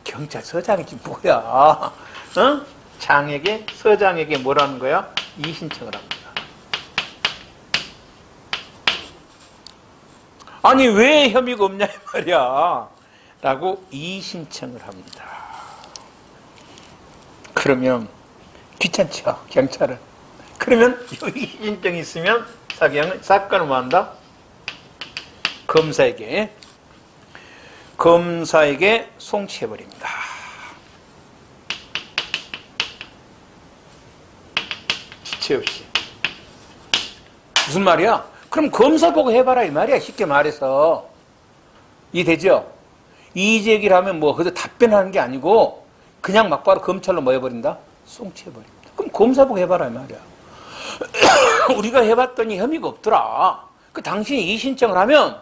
경찰서장이지 뭐야. 어? 장에게 서장에게 뭐라는 거야? 이의신청을 합니다. 아니 왜 혐의가 없냐 이 말이야 라고 이의신청을 합니다. 그러면 귀찮죠 경찰은. 그러면 이의신청이 있으면 사건을 뭐 한다? 검사에게 송치해버립니다. 지체 없이. 무슨 말이야? 그럼 검사 보고 해봐라 이 말이야. 쉽게 말해서. 이해되죠? 이의제기를 하면 그래도 답변하는 게 아니고 그냥 막바로 검찰로 뭐 해버린다? 송치해버립니다. 그럼 검사 보고 해봐라 이 말이야. 우리가 해봤더니 혐의가 없더라. 그 당신이 이의 신청을 하면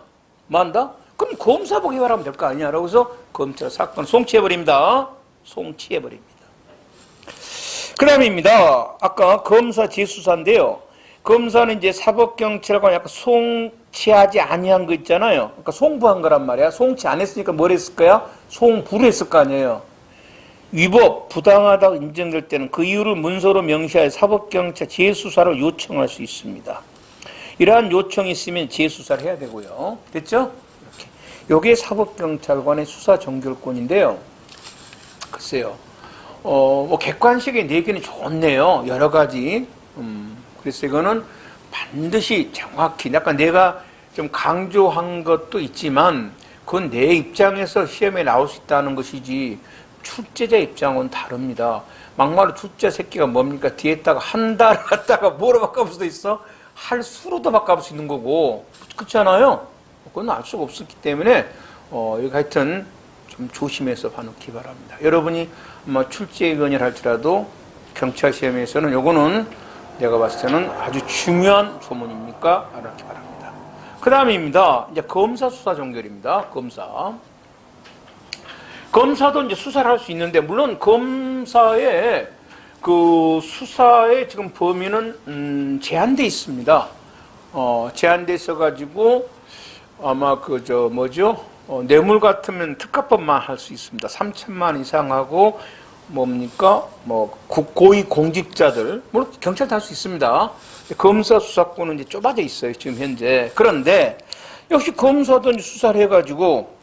뭐 한다? 그럼 검사복 위반하면 될 거 아니야. 라고 해서 검찰 사건 송치해버립니다. 송치해버립니다. 그 다음입니다. 아까 검사 재수사인데요. 검사는 이제 사법경찰관 약간 송치하지 아니한 거 있잖아요. 그러니까 송부한 거란 말이야. 송치 안 했으니까 뭘 했을 거야? 송부를 했을 거 아니에요. 위법, 부당하다고 인정될 때는 그 이유를 문서로 명시하여 사법경찰 재수사를 요청할 수 있습니다. 이러한 요청이 있으면 재수사를 해야 되고요. 됐죠? 이렇게. 요게 사법경찰관의 수사 종결권인데요. 글쎄요. 뭐 객관식의 내기는 좋네요. 여러 가지. 그래서 이거는 반드시 정확히, 약간 내가 좀 강조한 것도 있지만, 그건 내 입장에서 시험에 나올 수 있다는 것이지, 출제자 입장은 다릅니다. 막말로 출제 새끼가 뭡니까? 뒤에다가 한 달을 갖다가 뭐로 바꿔볼 수도 있어? 할 수로도 바꿔볼 수 있는 거고, 그렇지 않아요? 그건 알 수가 없었기 때문에, 이거 하여튼 좀 조심해서 봐놓기 바랍니다. 여러분이 뭐 출제위원을 할지라도 경찰 시험에서는 요거는 내가 봤을 때는 아주 중요한 조문이니까 알아놓기 바랍니다. 그 다음입니다. 이제 검사 수사 종결입니다. 검사도 이제 수사를 할 수 있는데, 물론 검사의 그 수사의 지금 범위는 제한돼 있습니다. 제한돼 있어가지고 아마 뇌물 같으면 특가법만 할 수 있습니다. 3천만 원 이상하고 뭡니까? 뭐 고위 공직자들, 물론 경찰도 할 수 있습니다. 검사 수사권은 이제 좁아져 있어요, 지금 현재. 그런데 역시 검사도 이제 수사를 해가지고,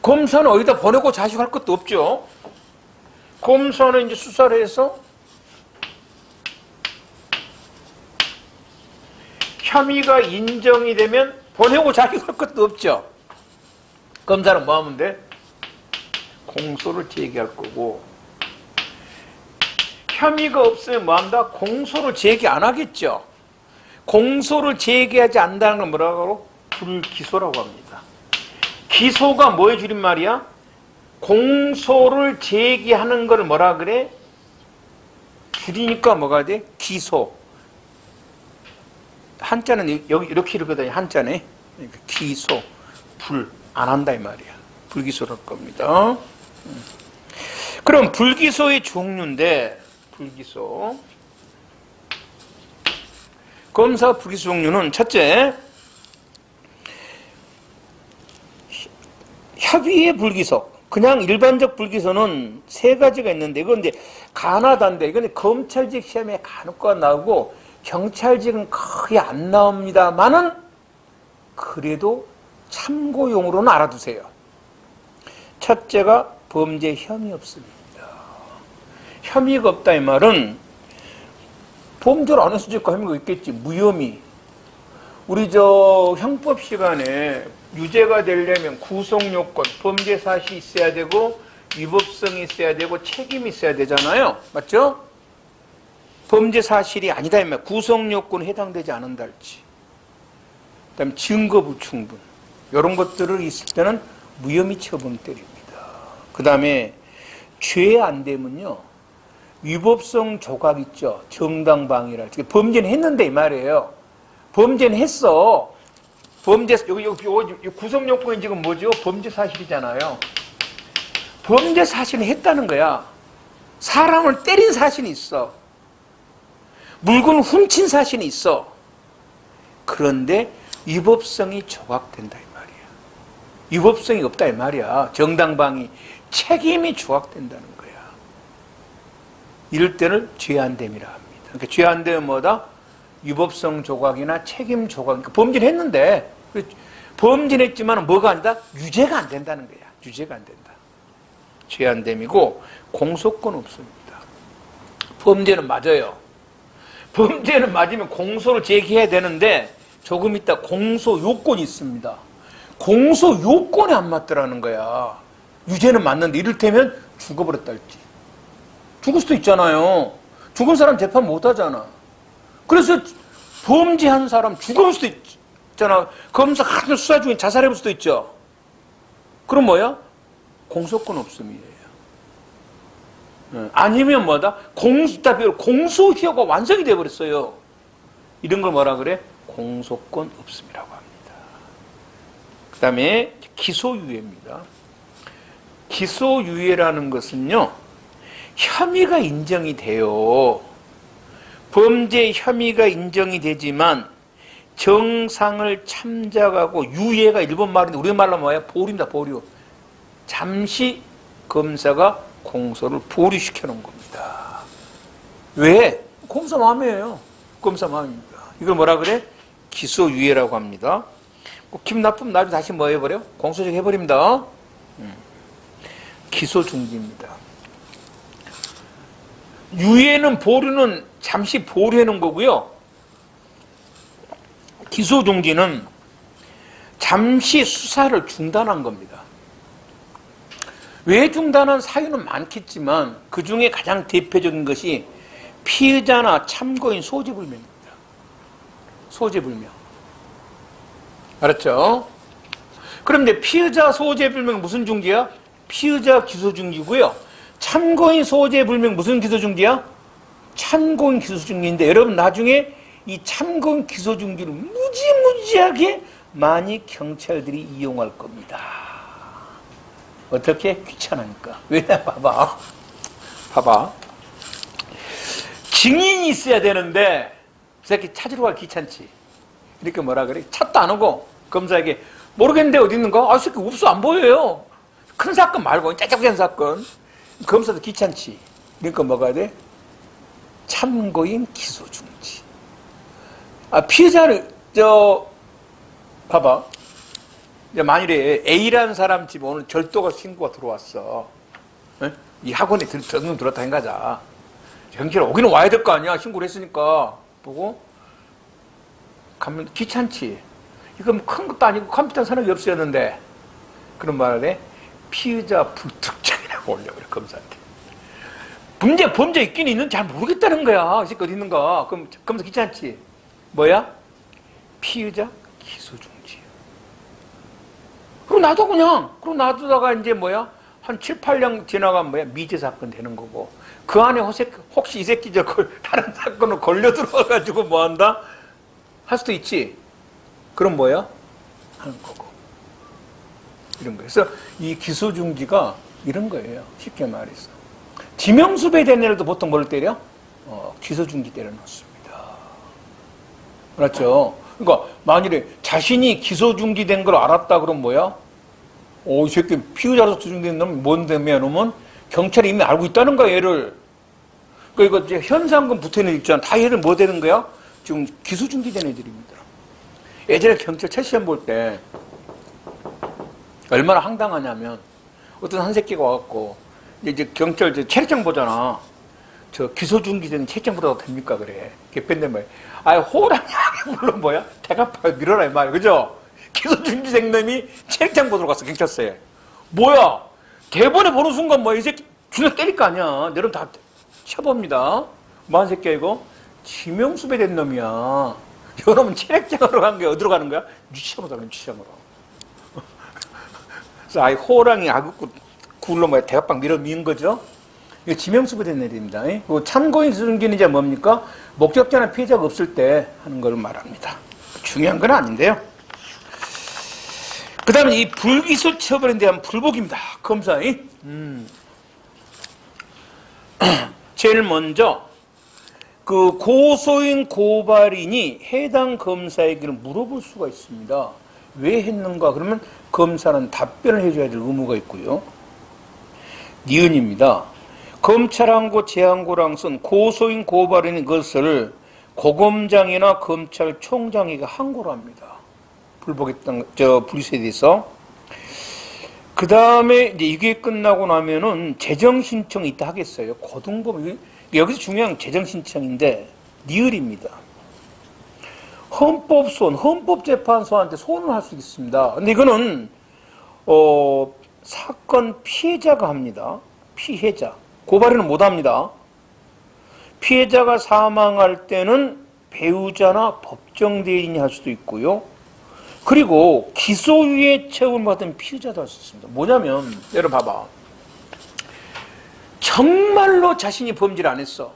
검사는 어디다 보내고 자식할 것도 없죠. 검사는 이제 수사를 해서 혐의가 인정이 되면 보내고 자식할 것도 없죠. 검사는 뭐 하면 돼? 공소를 제기할 거고, 혐의가 없으면 뭐 한다? 공소를 제기 안 하겠죠. 공소를 제기하지 않는다는 건 뭐라고 하고? 불기소라고 합니다. 기소가 뭐의 줄임말이야? 공소를 제기하는 걸 뭐라 그래? 줄이니까 뭐가 돼? 기소. 한자는 여기 이렇게 읽거든요. 한자네. 기소. 불. 안 한다 이 말이야. 불기소를 할 겁니다. 그럼 불기소의 종류인데, 불기소. 검사 불기소 종류는 첫째, 협의의 불기소. 그냥 일반적 불기소는 세 가지가 있는데, 이건 이제 간하다인데, 이건 검찰직 시험에 간혹가 나오고 경찰직은 거의 안 나옵니다만은 그래도 참고용으로는 알아두세요. 첫째가 범죄 혐의 없습니다. 혐의가 없다 이 말은 범죄를 안 했으니까 혐의가 있겠지. 무혐의. 우리 형법 시간에 유죄가 되려면 구속요건, 범죄 사실이 있어야 되고 위법성이 있어야 되고 책임이 있어야 되잖아요. 맞죠? 범죄 사실이 아니다 이 말. 구속요건에 해당되지 않는다 할지. 그다음에 증거 불충분. 이런 것들을 있을 때는 무혐의 처분 때립니다. 그 다음에 죄 안 되면요, 위법성 조각 있죠. 정당방위랄지. 범죄는 했는데 이 말이에요. 범죄는 했어. 여기 구성요건이 지금 뭐죠? 범죄 사실이잖아요. 범죄 사실을 했다는 거야. 사람을 때린 사실이 있어. 물건을 훔친 사실이 있어. 그런데 위법성이 조각된다 이 말이야. 위법성이 없다 이 말이야. 정당방위, 책임이 조각된다는 거야. 이럴 때를 죄안됨이라 합니다. 그러니까 죄안됨은 뭐다? 위법성 조각이나 책임 조각. 그러니까 범죄를 했는데, 범죄를 했지만 뭐가 안 된다? 유죄가 안 된다는 거야. 유죄가 안 된다. 죄안됨이고 공소권 없습니다. 범죄는 맞아요. 범죄는 맞으면 공소를 제기해야 되는데 조금 있다 공소 요건이 있습니다. 공소 요건이 안 맞더라는 거야. 유죄는 맞는데 이를테면 죽어버렸다 할지. 죽을 수도 있잖아요. 죽은 사람 재판 못 하잖아. 그래서 범죄한 사람 죽을 수도 있잖아. 검사 하루 수사 중에 자살해볼 수도 있죠. 그럼 뭐야? 공소권 없음이에요. 아니면 뭐다? 공소효가 완성이 돼버렸어요. 이런 걸 뭐라 그래? 공소권 없음이라고 합니다. 그 다음에 기소유예입니다. 기소유예라는 것은요, 혐의가 인정이 돼요. 범죄 혐의가 인정이 되지만 정상을 참작하고, 유예가 일본 말인데 우리말로 뭐야? 보류입니다. 보류. 잠시 검사가 공소를 보류시켜 놓은 겁니다. 왜? 검사 마음이에요. 검사 마음입니다. 이걸 뭐라 그래? 기소유예라고 합니다. 기분 나쁘면 나중에 다시 뭐 해버려? 공소적 해버립니다. 기소중지입니다. 유예는, 보류는 잠시 보류해 놓은 거고요. 기소중지는 잠시 수사를 중단한 겁니다. 왜 중단한 사유는 많겠지만 그 중에 가장 대표적인 것이 피의자나 참고인 소재불명입니다. 소재불명. 알았죠? 그럼 이제 피의자 소재불명 무슨 중지야? 피의자 기소중지고요. 참고인 소재불명 무슨 기소중지야? 참고인 기소중지인데, 여러분 나중에 이 참고인 기소중지를 무지무지하게 많이 경찰들이 이용할 겁니다. 어떻게? 귀찮으니까. 왜냐? 봐봐. 증인이 있어야 되는데 그 새끼 찾으러 가기 귀찮지. 이렇게 뭐라 그래? 찾도 안 오고 검사에게 모르겠는데 어디 있는가? 아, 새끼 없어, 안 보여요. 큰 사건 말고 짜잘한 사건. 검사도 귀찮지. 그러니까 뭐가 돼? 참고인 기소중지. 피해자를 봐봐. 만일에 A라는 사람 집에 오늘 절도가 신고가 들어왔어. 에? 이 학원에 전등 들었다 행가자. 경찰 오기는 와야 될 거 아니야. 신고를 했으니까. 보고 가면 귀찮지. 이건 큰 것도 아니고 컴퓨터 산업이 없었는데, 그런 말에 피의자 불특정이라고 올려버려, 검사한테. 범죄 있긴 있는지 잘 모르겠다는 거야. 이 새끼 어디 있는가. 그럼 검사 귀찮지. 뭐야? 피의자 기소중지. 그리고 놔두다가 이제 뭐야? 한 7, 8년 지나가면 뭐야? 미제 사건 되는 거고. 그 안에 혹시 이 새끼 다른 사건으로 걸려 들어와가지고 뭐 한다? 할 수도 있지. 그럼 뭐야? 하는 거고. 이런 거. 그래서 이 기소중지가 이런 거예요. 쉽게 말해서. 지명수배된 애들도 보통 뭘 때려? 기소중지 때려 놓습니다. 그렇죠? 그러니까 만일에 자신이 기소중지된 걸 알았다 그러면 뭐야? 이 새끼 피의자로서 기소중지된 놈은 뭔데, 놈은 경찰이 이미 알고 있다는 거야, 얘를. 그러니까 이제 현상금 붙어있는 있잖아. 다 얘를 뭐 되는 거야? 지금 기소중지된 애들입니다. 예전에 경찰 첫 시험 볼 때 얼마나 황당하냐면, 어떤 한 새끼가 와갖고 이제 경찰 체력장 보잖아. 저 기소중지된 체력장 보다도 됩니까? 그래. 개편된 말이야. 호랑이 물론 뭐야? 대가파 밀어라 이 말이야. 그죠? 기소중지된 놈이 체력장 보도록 갔어, 경찰서에. 뭐야? 대본에 보는 순간 이 새끼 주먹 때릴 거 아니야. 내려면 다 쳐봅니다. 뭐한 새끼야 이거? 지명수배된 놈이야. 여러분 체력장으로 간 게 어디로 가는 거야? 유치장으로 가는 유치장으로. 그래서 호랑이 아구구 굴로 대가빵 밀어 미은 거죠. 이거 지명수배된 일입니다. 참고인 기소중지는 이제 뭡니까? 목적자나 피해자가 없을 때 하는 걸 말합니다. 중요한 건 아닌데요. 그 다음에 이 불기소 처벌에 대한 불복입니다. 검사의. 제일 먼저 그 고소인 고발인이 해당 검사에게 물어볼 수가 있습니다. 왜 했는가? 그러면 검사는 답변을 해줘야 될 의무가 있고요. 니은입니다. 검찰항고 제항고랑선 고소인 고발인인 것을 고검장이나 검찰총장에게 항고를 합니다. 불복했던 불기소에 대해서. 그 다음에 이제 이게 끝나고 나면은 재정 신청이 있다 하겠어요. 고등법. 여기서 중요한 건 재정 신청인데 니을입니다. 헌법재판소한테 소원을 할 수 있습니다. 근데 이거는 사건 피해자가 합니다. 피해자. 고발인은 못 합니다. 피해자가 사망할 때는 배우자나 법정 대리인이 할 수도 있고요. 그리고 기소유예 처분을 받은 피의자도 할 수 있습니다. 뭐냐면, 여러분 봐봐. 정말로 자신이 범죄를 안 했어.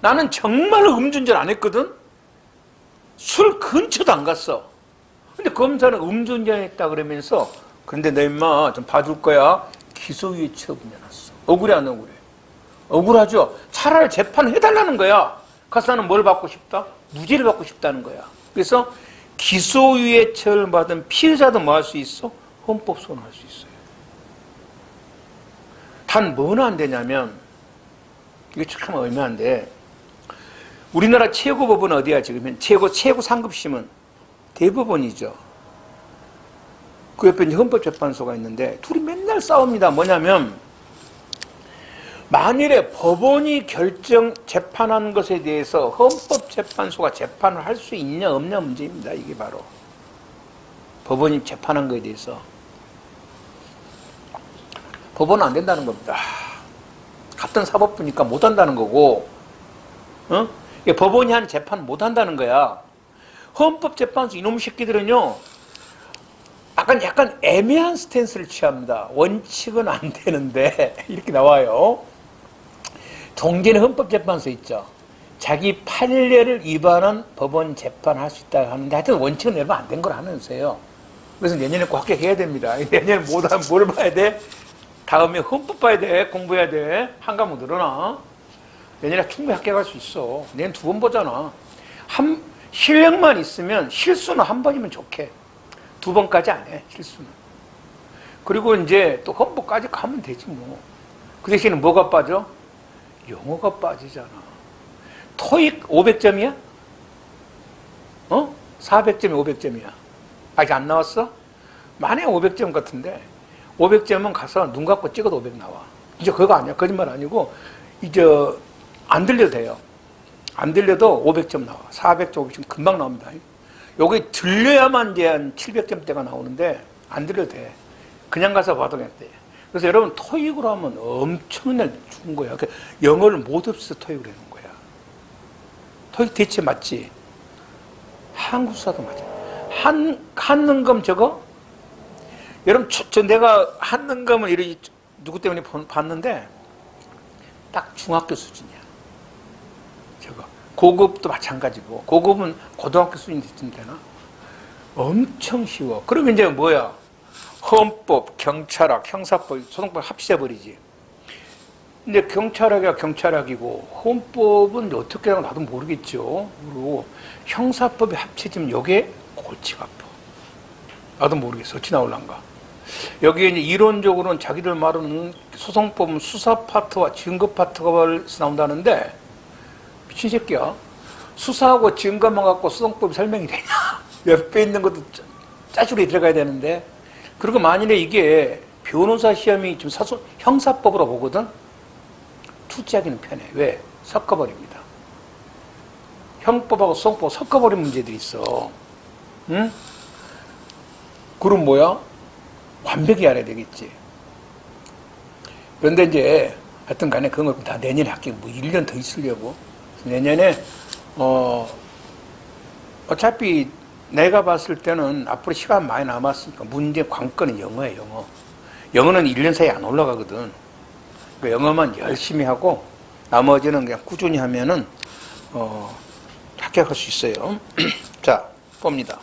나는 정말로 음주운전 안 했거든. 술 근처도 안 갔어. 근데 검사는 음주운전했다 그러면서 그런데 너 임마 좀 봐줄 거야. 기소유예 처분해놨어. 억울해 안 억울해? 억울하죠. 차라리 재판해달라는 거야. 가서 나는 뭘 받고 싶다? 무죄를 받고 싶다는 거야. 그래서 기소유예 처분을 받은 피해자도 뭐 할 수 있어? 헌법소원할 수 있어요. 단 뭐는 안 되냐면 이게 참 애매한데 우리나라 최고법원 어디야 지금? 최고 상급심은 대법원이죠. 그 옆에 이제 헌법재판소가 있는데 둘이 맨날 싸웁니다. 뭐냐면 만일에 법원이 재판한 것에 대해서 헌법재판소가 재판을 할 수 있냐 없냐 문제입니다. 이게 바로 법원이 재판한 것에 대해서 법원은 안 된다는 겁니다. 같은 사법부니까 못 한다는 거고, 법원이 한 재판 못 한다는 거야. 헌법재판소 이놈 새끼들은요, 약간 애매한 스탠스를 취합니다. 원칙은 안 되는데, 이렇게 나와요. 동계는 헌법재판소 있죠. 자기 판례를 위반한 법원 재판할 수 있다고 하는데, 하여튼 원칙은 내면 안 된 걸 하면서요. 그래서 내년에 꼭 합격해야 됩니다. 내년에 못하면 뭘 봐야 돼? 다음에 헌법 봐야 돼. 공부해야 돼. 한 과목 늘어나. 내년에 충분히 합격할 수 있어. 내년 2번 보잖아. 실력만 있으면 실수는 한 번이면 좋게. 2번까지 안 해. 실수는. 그리고 이제 또 헌법까지 가면 되지 뭐. 그 대신에 뭐가 빠져? 영어가 빠지잖아. 토익 500점이야? 400점이 500점이야. 아직 안 나왔어? 만에 500점 같은데 500점은 가서 눈 감고 찍어도 500 나와. 이제 그거 아니야. 거짓말 아니고 이제 안 들려도 돼요. 안 들려도 500점 나와. 400점, 500점 금방 나옵니다. 여기 들려야만 이제 한 700점대가 나오는데 안 들려도 돼. 그냥 가서 봐도 그냥 돼. 그래서 여러분 토익으로 하면 엄청나게 죽은 거야. 영어를 못 없애서 토익으로 해놓은 거야. 토익 대체 맞지? 한국사도 맞아. 한능검 저거? 여러분, 내가 한능검을 이렇게 누구 때문에 봤는데, 딱 중학교 수준이야. 저거. 고급도 마찬가지고, 고급은 고등학교 수준이 됐으면 되나? 엄청 쉬워. 그러면 이제 뭐야? 헌법, 경찰학, 형사법, 소송법 합치자버리지. 근데 경찰학이야 경찰학이고, 헌법은 어떻게 하나 나도 모르겠죠. 그리고 형사법이 합쳐지면 이게 골치가 아파. 나도 모르겠어. 어찌 나올란가. 여기에 이제 이론적으로는 자기들 말은 소송법은 수사 파트와 증거 파트가 나온다는데 미친 새끼야. 수사하고 증거만 갖고 소송법이 설명이 되냐. 옆에 있는 것도 짜주리 들어가야 되는데 그리고 만일에 이게 변호사 시험이 지금 형사법으로 보거든. 투자하기는 편해. 왜? 섞어버립니다. 형법하고 소송법 섞어버린 문제들이 있어. 응? 그럼 뭐야? 완벽히 알아야 되겠지. 그런데 이제 하여튼 간에 그런 걸 다 내년에 합격, 1년 더 있으려고. 내년에, 어차피 내가 봤을 때는 앞으로 시간 많이 남았으니까 문제 관건은 영어야, 영어. 영어는 1년 사이에 안 올라가거든. 그러니까 영어만 열심히 하고 나머지는 그냥 꾸준히 하면은, 합격할 수 있어요. 자, 봅니다.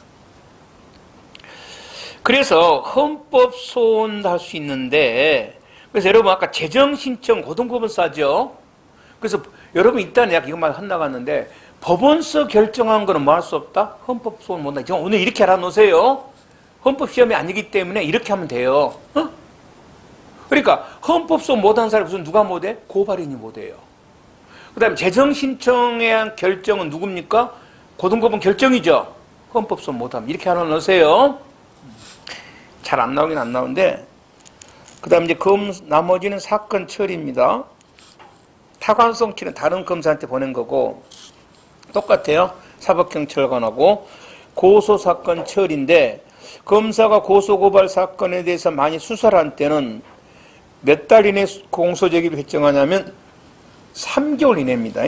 그래서 헌법 소원할 수 있는데 그래서 여러분 아까 재정신청 고등법원 싸죠. 그래서 여러분 일단 내가 이것만 한나갔는데 법원서 결정한 거는 뭐 할 수 없다? 헌법 소원 못한다. 지금 오늘 이렇게 알아놓으세요. 헌법 시험이 아니기 때문에 이렇게 하면 돼요. 그러니까 헌법 소원 못한 사람이 무슨 누가 못해? 고발인이 못해요. 그 다음에 재정신청에 대한 결정은 누굽니까? 고등법원 결정이죠. 헌법 소원 못하면 이렇게 알아놓으세요. 잘 안 나오긴 안 나오는데 그 다음 이제 나머지는 사건 처리입니다. 타관성 처리는 다른 검사한테 보낸 거고 똑같아요. 사법경찰관하고 고소사건 처리인데 검사가 고소고발 사건에 대해서 많이 수사를 한 때는 몇 달 이내 공소제기를 결정하냐면 3개월 이내입니다.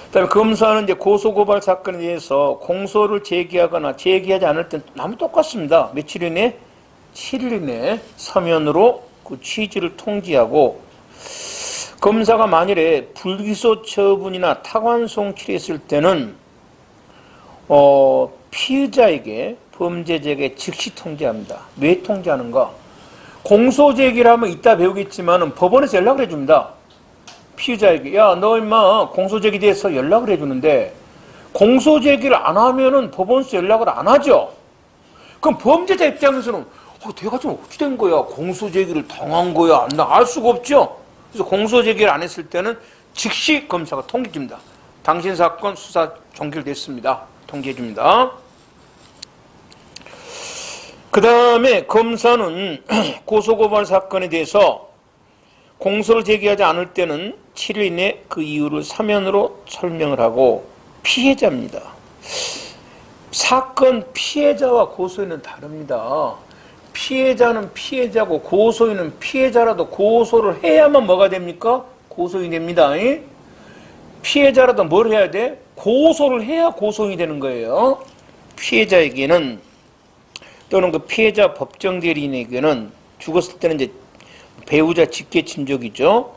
그다음에 검사는 이제 고소고발 사건에 대해서 공소를 제기하거나 제기하지 않을 땐 너무 똑같습니다. 며칠 이내? 7일 이내 서면으로 그 취지를 통지하고 검사가 만일에 불기소 처분이나 타관송 취했을 때는 피의자에게 범죄자에게 즉시 통지합니다. 왜 통지하는가? 공소제기라면 이따 배우겠지만 법원에서 연락을 해줍니다. 피의자에게 야 너 임마 공소제기 돼서 연락을 해주는데 공소제기를 안 하면은 법원에서 연락을 안 하죠. 그럼 범죄자 입장에서는 내가 좀 어찌 된 거야? 공소제기를 당한 거야? 나 알 수가 없죠. 그래서 공소제기를 안 했을 때는 즉시 검사가 통지줍니다. 당신 사건 수사 종결됐습니다. 통지해줍니다. 그 다음에 검사는 고소고발 사건에 대해서 공소를 제기하지 않을 때는 7일 이내 그 이유를 사면으로 설명을 하고 피해자입니다. 사건 피해자와 고소인은 다릅니다. 피해자는 피해자고 고소인은 피해자라도 고소를 해야만 뭐가 됩니까? 고소인이 됩니다. 피해자라도 뭘 해야 돼? 고소를 해야 고소인이 되는 거예요. 피해자에게는 또는 그 피해자 법정 대리인에게는 죽었을 때는 이제 배우자 직계 친족이죠.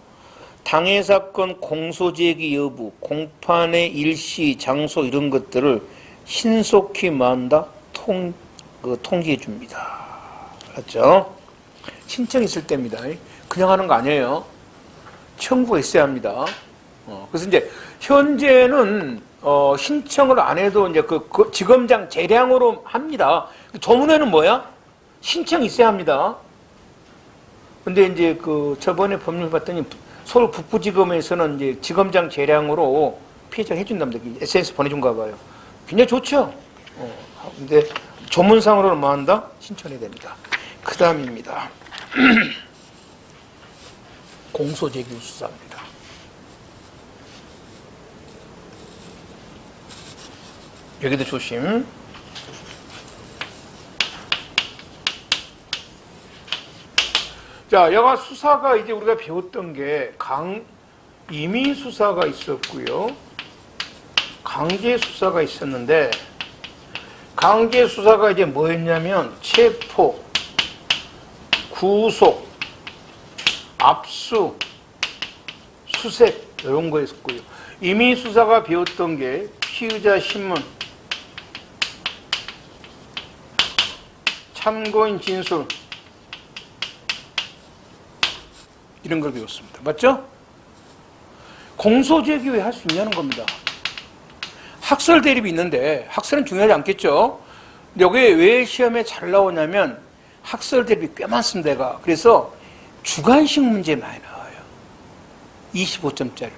당해 사건 공소제기 여부, 공판의 일시, 장소 이런 것들을 신속히 만다 통지해 줍니다. 알았죠? 신청이 있을 때입니다. 그냥 하는 거 아니에요. 청구가 있어야 합니다. 그래서 이제 현재는 신청을 안 해도 이제 그 지검장 재량으로 합니다. 조문에는 뭐야? 신청이 있어야 합니다. 근데 이제 그 저번에 법률 봤더니 서울 북부지검에서는 이제 지검장 재량으로 피해자가 해준답니다. SNS 보내준가 봐요. 굉장히 좋죠? 근데 조문상으로는 뭐 한다? 신청해야 됩니다. 그 다음입니다. 공소제기 수사입니다. 여기도 조심. 자, 여가 수사가 이제 우리가 배웠던 게 임의 수사가 있었고요. 강제 수사가 있었는데 강제 수사가 이제 뭐였냐면 체포, 구속, 압수, 수색 이런 거였고요. 임의 수사가 배웠던 게 피의자 신문, 참고인 진술 이런 걸 배웠습니다. 맞죠? 공소제기 왜 할 수 있냐는 겁니다. 학설 대립이 있는데 학설은 중요하지 않겠죠? 여기에 왜 시험에 잘 나오냐면 학설 대립이 꽤 많습니다. 얘가. 그래서 주관식 문제 많이 나와요. 25점짜리로.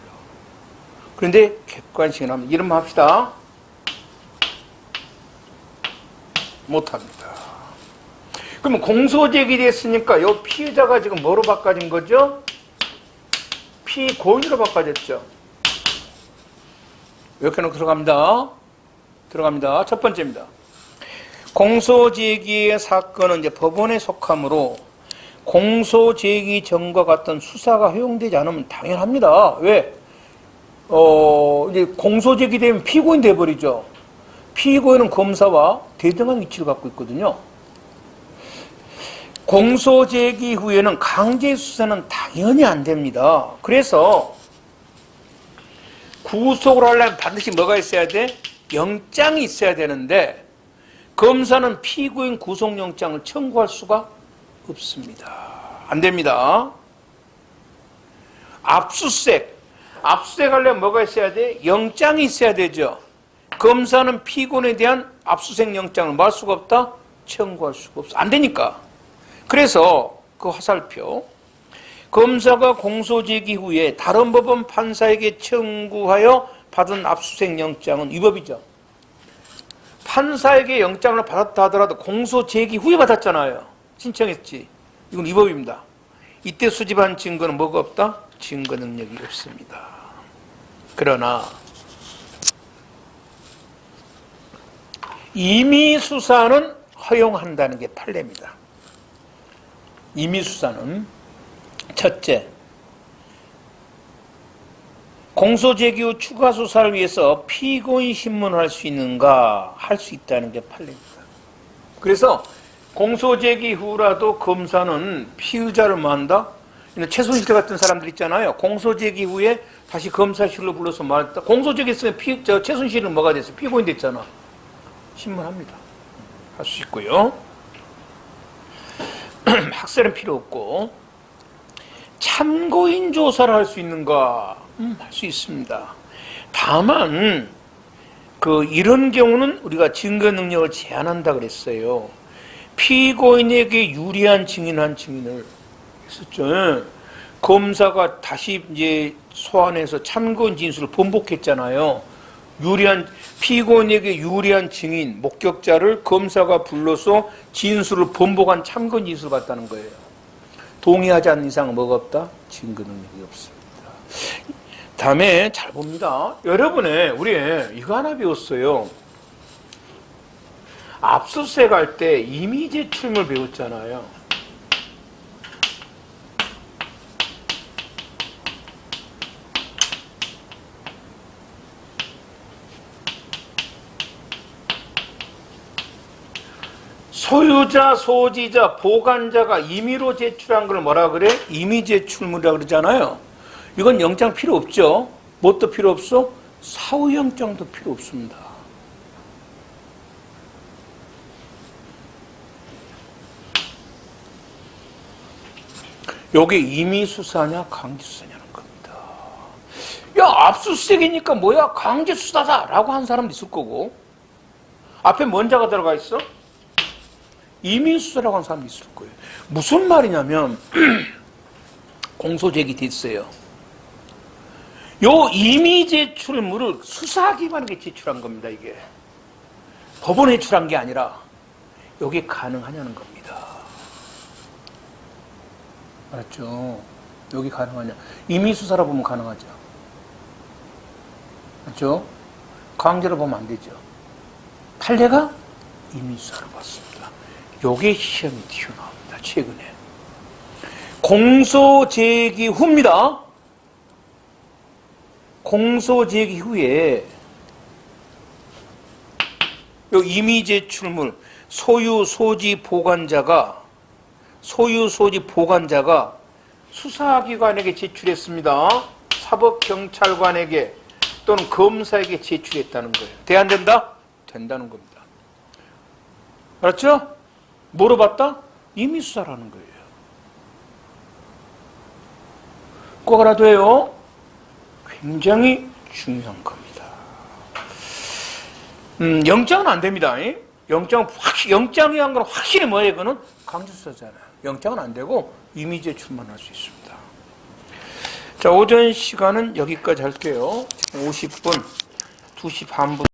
그런데 객관식이 나오면 이름만 합시다. 못합니다. 그러면 공소제기 됐으니까 이 피해자가 지금 뭐로 바꿔진 거죠? 피고인으로 바꿔졌죠. 이렇게 놓고 들어갑니다. 첫 번째입니다. 공소제기의 사건은 이제 법원에 속하므로 공소제기 전과 같은 수사가 허용되지 않으면 당연합니다. 왜? 이제 공소제기 되면 피고인 돼버리죠. 피고인은 검사와 대등한 위치를 갖고 있거든요. 공소제기 후에는 강제수사는 당연히 안 됩니다. 그래서 구속을 하려면 반드시 뭐가 있어야 돼? 영장이 있어야 되는데 검사는 피고인 구속영장을 청구할 수가 없습니다. 안 됩니다. 압수수색 하려면 뭐가 있어야 돼? 영장이 있어야 되죠. 검사는 피고인에 대한 압수수색 영장을 뭐 할 수가 없다? 청구할 수가 없어. 안 되니까. 그래서 그 화살표 검사가 공소제기 후에 다른 법원 판사에게 청구하여 받은 압수수색 영장은 위법이죠. 판사에게 영장을 받았다 하더라도 공소제기 후에 받았잖아요. 신청했지. 이건 위법입니다. 이때 수집한 증거는 뭐가 없다? 증거 능력이 없습니다. 그러나 임의수사는 허용한다는 게 판례입니다. 임의수사는 첫째, 공소제기 후 추가 수사를 위해서 피고인 신문을 할 수 있는가? 할 수 있다는 게 판례입니다. 그래서 공소제기 후라도 검사는 피의자를 만다? 최순실 같은 사람들 있잖아요. 공소제기 후에 다시 검사실로 불러서 말했다. 공소제기했으면 최순실은 뭐가 됐어요? 피고인 됐잖아. 신문합니다. 할 수 있고요. 학설은 필요 없고. 참고인 조사를 할 수 있는가? 할 수 있습니다. 다만 이런 경우는 우리가 증거 능력을 제한한다 그랬어요. 피고인에게 유리한 증인을 했었죠. 검사가 다시 이제 소환해서 참고인 진술을 번복했잖아요. 피고인에게 유리한 증인, 목격자를 검사가 불러서 진술을 번복한 참고인 진술을 받다는 거예요. 동의하지 않는 이상은 뭐가 없다? 증거 능력이 없습니다. 다음에 잘 봅니다. 여러분의 우리 이거 하나 배웠어요. 압수수색 할 때 임의 제출물 배웠잖아요. 소유자, 소지자, 보관자가 임의로 제출한 걸 뭐라 그래? 임의 제출물이라 그러잖아요. 이건 영장 필요 없죠. 뭣도 필요 없어? 사후영장도 필요 없습니다. 요게 임의수사냐 강제수사냐는 겁니다. 야, 압수수색이니까 뭐야? 강제수사다 라고 한 사람도 있을 거고, 앞에 뭔자가 들어가 있어? 임의수사라고 하는 사람도 있을 거예요. 무슨 말이냐면 공소제기 됐어요. 요 임의제출물을 수사기관에게 제출한 겁니다. 이게 법원에 제출한 게 아니라 이게 가능하냐는 겁니다. 알았죠? 여기 가능하냐? 임의수사라 보면 가능하죠. 맞죠? 강제로 보면 안 되죠. 판례가 임의수사로 봤습니다. 요게 시험이 튀어나옵니다. 최근에. 공소제기 후입니다. 공소제기 후에 요 임의제출물 소유, 소지, 보관자가 수사기관에게 제출했습니다. 사법경찰관에게 또는 검사에게 제출했다는 거예요. 돼, 안 된다? 된다는 겁니다. 알았죠? 뭐로 봤다? 임의수사라는 거예요. 꼭 알아둬요. 굉장히 중요한 겁니다. 영장은 안 됩니다. 영장이 한 건 확실히 뭐예요? 그거는 강제수사잖아요. 영장은 안 되고 임의제출만 할 수 있습니다. 자, 오전 시간은 여기까지 할게요. 50분, 2시 반부터